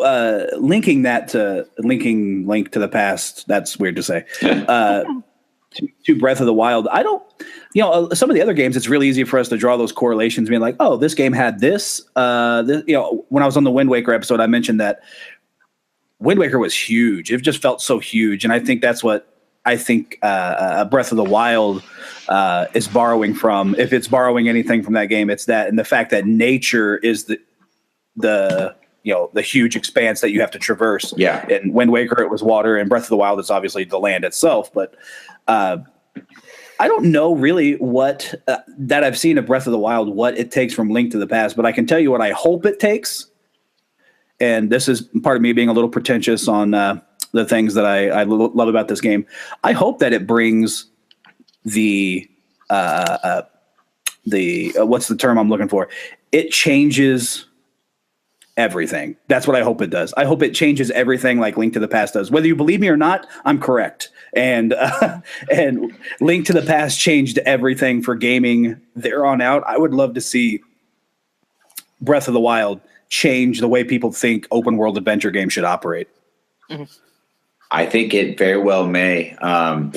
linking Link to the Past, that's weird to say. To Breath of the Wild, I don't. Some of the other games, it's really easy for us to draw those correlations, being like, oh, this game had this. When I was on the Wind Waker episode, I mentioned that Wind Waker was huge. It just felt so huge, and I think that's what Breath of the Wild is borrowing from. If it's borrowing anything from that game, it's that, and the fact that nature is the huge expanse that you have to traverse. Yeah. In Wind Waker, it was water, and Breath of the Wild is obviously the land itself. But I don't know really what that I've seen of Breath of the Wild, what it takes from Link to the Past, but I can tell you what I hope it takes. And this is part of me being a little pretentious on the things that I love about this game. I hope that it brings the what's the term I'm looking for? It changes everything. That's what I hope it does. I hope it changes everything like Link to the Past does. Whether you believe me or not, I'm correct. And Link to the Past changed everything for gaming there on out. I would love to see Breath of the Wild change the way people think open world adventure games should operate. Mm-hmm. I think it very well may. I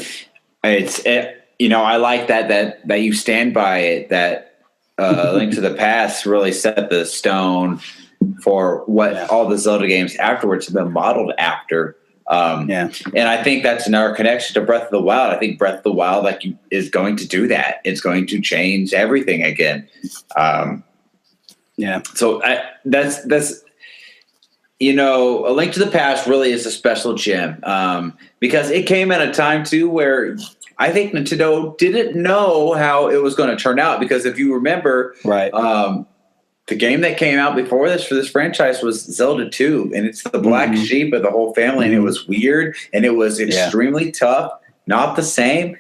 like that you stand by it, that Link to the Past really set the stone for what all the Zelda games afterwards have been modeled after. And I think that's another connection to Breath of the Wild. I think Breath of the Wild is going to do that. It's going to change everything again. So that's A Link to the Past really is a special gem because it came at a time too where I think Nintendo didn't know how it was going to turn out, because if you remember, the game that came out before this for this franchise was Zelda 2, and it's the black sheep of the whole family, and it was weird, and it was extremely tough, not the same.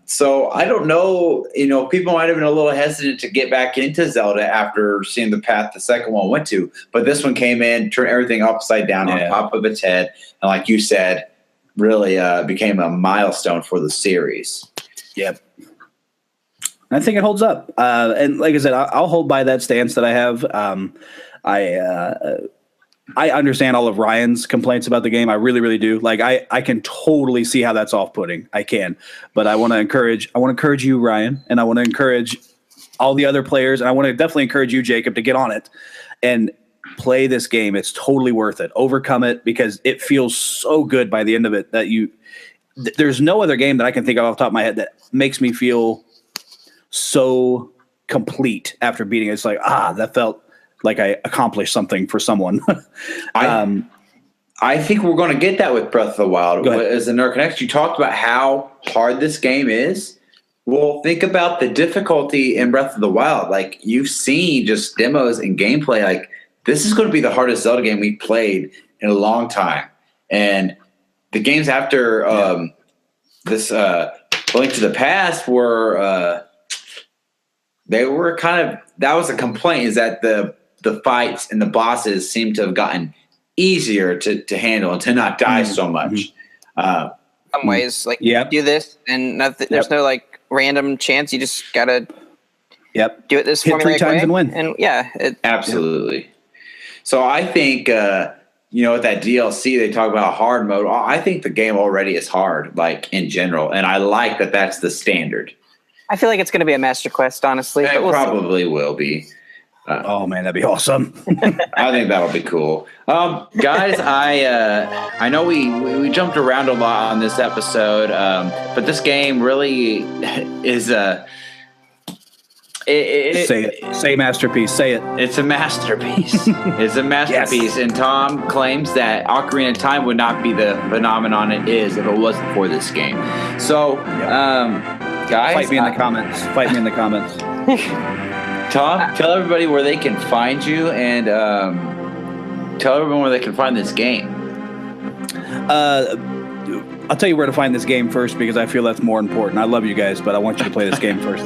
So I don't know, people might have been a little hesitant to get back into Zelda after seeing the path the second one went to, but this one came in, turned everything upside down on top of its head, and like you said, really became a milestone for the series. Yep. I think it holds up. And like I said, I'll hold by that stance that I have. I understand all of Ryan's complaints about the game. I really, really do. Like I can totally see how that's off-putting. I can, but I want to encourage you, Ryan, and I want to encourage all the other players, and I want to definitely encourage you, Jacob, to get on it and play this game. It's totally worth it. Overcome it, because it feels so good by the end of it that there's no other game that I can think of off the top of my head that makes me feel so complete after beating it. It's like, that felt like I accomplished something for someone. I think we're going to get that with Breath of the Wild. As a Nerd Connect, you talked about how hard this game is. Well, think about the difficulty in Breath of the Wild. Like, you've seen just demos and gameplay. Like, this is going to be the hardest Zelda game we've played in a long time. And the games after this Link to the Past were they were kind of, that was a complaint, is that the fights and the bosses seem to have gotten easier to handle and to not die so much. Some ways, like do this and there's no like random chance. You just gotta do it this hit 3 times way and win. And absolutely. So I think with that DLC they talk about hard mode. I think the game already is hard, like in general, and I like that that's the standard. I feel like it's going to be a Master Quest, honestly. It probably will be. Oh man, that'd be awesome. I think that'll be cool. Guys, I know we jumped around a lot on this episode, but this game really is say it. Say masterpiece. Say it. It's a masterpiece. It's a masterpiece. Yes. And Tom claims that Ocarina of Time would not be the phenomenon it is if it wasn't for this game. So, guys, fight me in the comments. Fight me in the comments. Tom, tell everybody where they can find you, and tell everyone where they can find this game. I'll tell you where to find this game first, because I feel that's more important. I love you guys, but I want you to play this game first.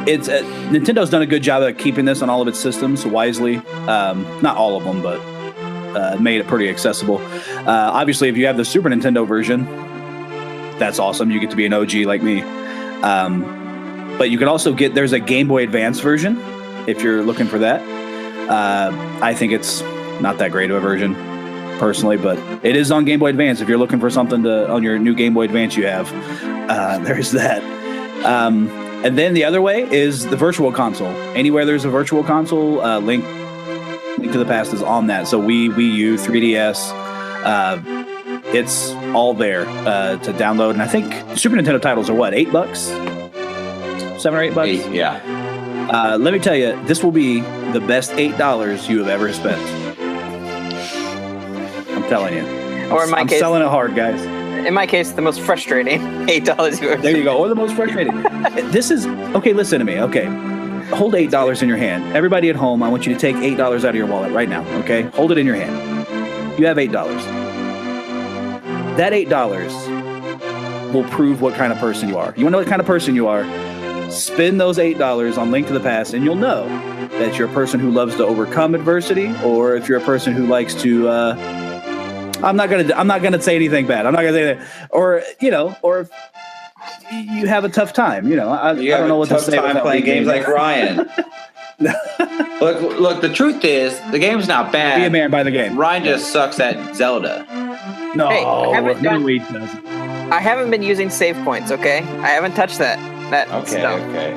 Nintendo's done a good job of keeping this on all of its systems wisely. Not all of them, but made it pretty accessible. Obviously, if you have the Super Nintendo version, that's awesome. You get to be an OG like me. But you can also there's a Game Boy Advance version if you're looking for that. I think it's not that great of a version personally, but it is on Game Boy Advance. If you're looking for something on your new Game Boy Advance you have, there's that. And then the other way is the Virtual Console. Anywhere there's a Virtual Console, Link to the Past is on that. So Wii U, 3DS, it's all there to download. And I think Super Nintendo titles are what, $8? $7 or $8? Yeah. Let me tell you, this will be the best $8 you have ever spent. I'm telling you. Or in my case, selling it hard, guys. In my case, the most frustrating $8 you ever. There you go. Or the most frustrating. This is okay. Listen to me. Okay, hold $8 in your hand. Everybody at home, I want you to take $8 out of your wallet right now. Okay, hold it in your hand. You have $8. That $8 will prove what kind of person you are. You want to know what kind of person you are? Spend those $8 on Link to the Past, and you'll know that you're a person who loves to overcome adversity, or if you're a person who likes to. I'm not gonna say anything bad. I'm not gonna say that, or if you have a tough time. I don't know what to say. Time playing games like Ryan. Look. The truth is, the game's not bad. Be a man by the game. Ryan just sucks at Zelda. No, he doesn't. I haven't been using save points. Okay, I haven't touched that. Stuff. Okay.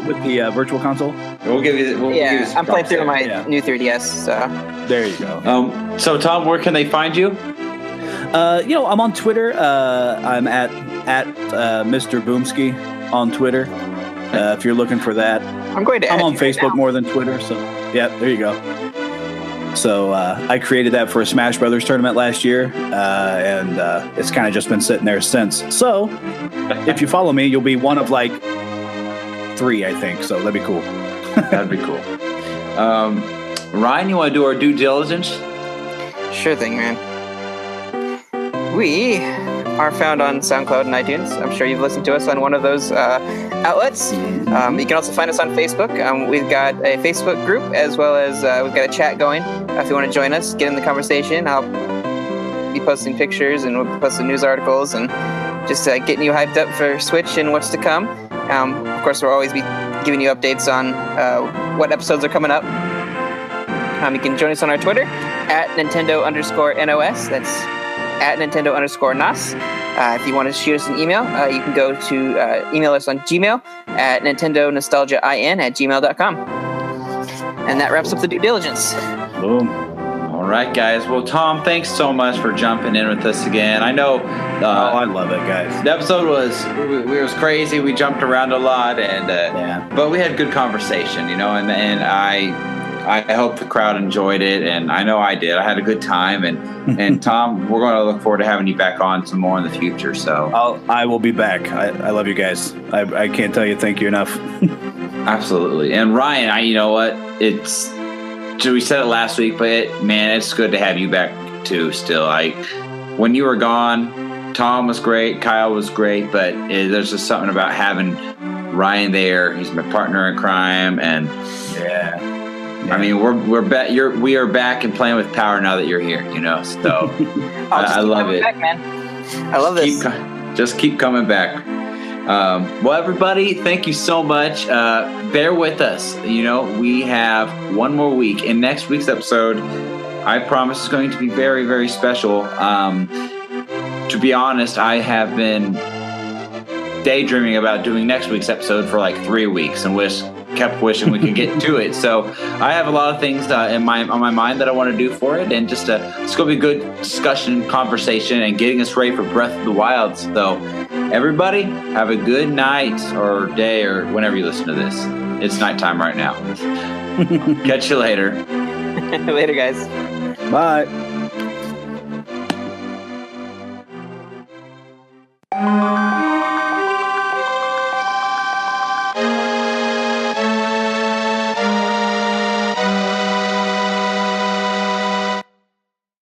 With the Virtual Console. We'll give you. I'm playing through my new 3DS. So there you go. So Tom, where can they find you? I'm on Twitter. I'm at Mr. Boomski on Twitter. If you're looking for that, I'm on Facebook more than Twitter. So yeah, there you go. So I created that for a Smash Brothers tournament last year, and it's kind of just been sitting there since. So if you follow me, you'll be one of like 3, I think. So that'd be cool. That'd be cool. Ryan, you want to do our due diligence? Sure thing, man. We are found on SoundCloud and iTunes. I'm sure you've listened to us on one of those outlets. You can also find us on Facebook. We've got a Facebook group, as well as we've got a chat going. If you want to join us, get in the conversation. I'll be posting pictures, and we'll be posting news articles, and just getting you hyped up for Switch and what's to come. Of course, we'll always be giving you updates on what episodes are coming up. You can join us on our Twitter at Nintendo_NOS. That's at Nintendo_NAS. If you want to shoot us an email, you can go to email us on Gmail at NintendoNostalgiaIN@gmail.com. And that wraps up the due diligence. Boom. All right, guys. Well, Tom, thanks so much for jumping in with us again. I know. I love it, guys. The episode was crazy. We jumped around a lot, but we had good conversation, and I hope the crowd enjoyed it, and I know I did. I had a good time, and Tom, we're going to look forward to having you back on some more in the future. So I will be back. I love you guys. I can't tell you thank you enough. Absolutely. And Ryan, you know what? We said it last week, but man, it's good to have you back too. Still, when you were gone, Tom was great, Kyle was great, but there's just something about having Ryan there. He's my partner in crime, and yeah. I mean, we are back and playing with power now that you're here. So I love it. Back, man. I love this. Just keep coming back. Well, everybody, thank you so much. Bear with us. We have one more week. In next week's episode, I promise is going to be very, very special. To be honest, I have been daydreaming about doing next week's episode for like 3 weeks and kept wishing we could get to it. So I have a lot of things on my mind that I want to do for it, and it's going to be a good discussion, conversation, and getting us ready for Breath of the Wild. So everybody, have a good night or day or whenever you listen to this. It's nighttime right now. Catch you later. Later, guys. Bye.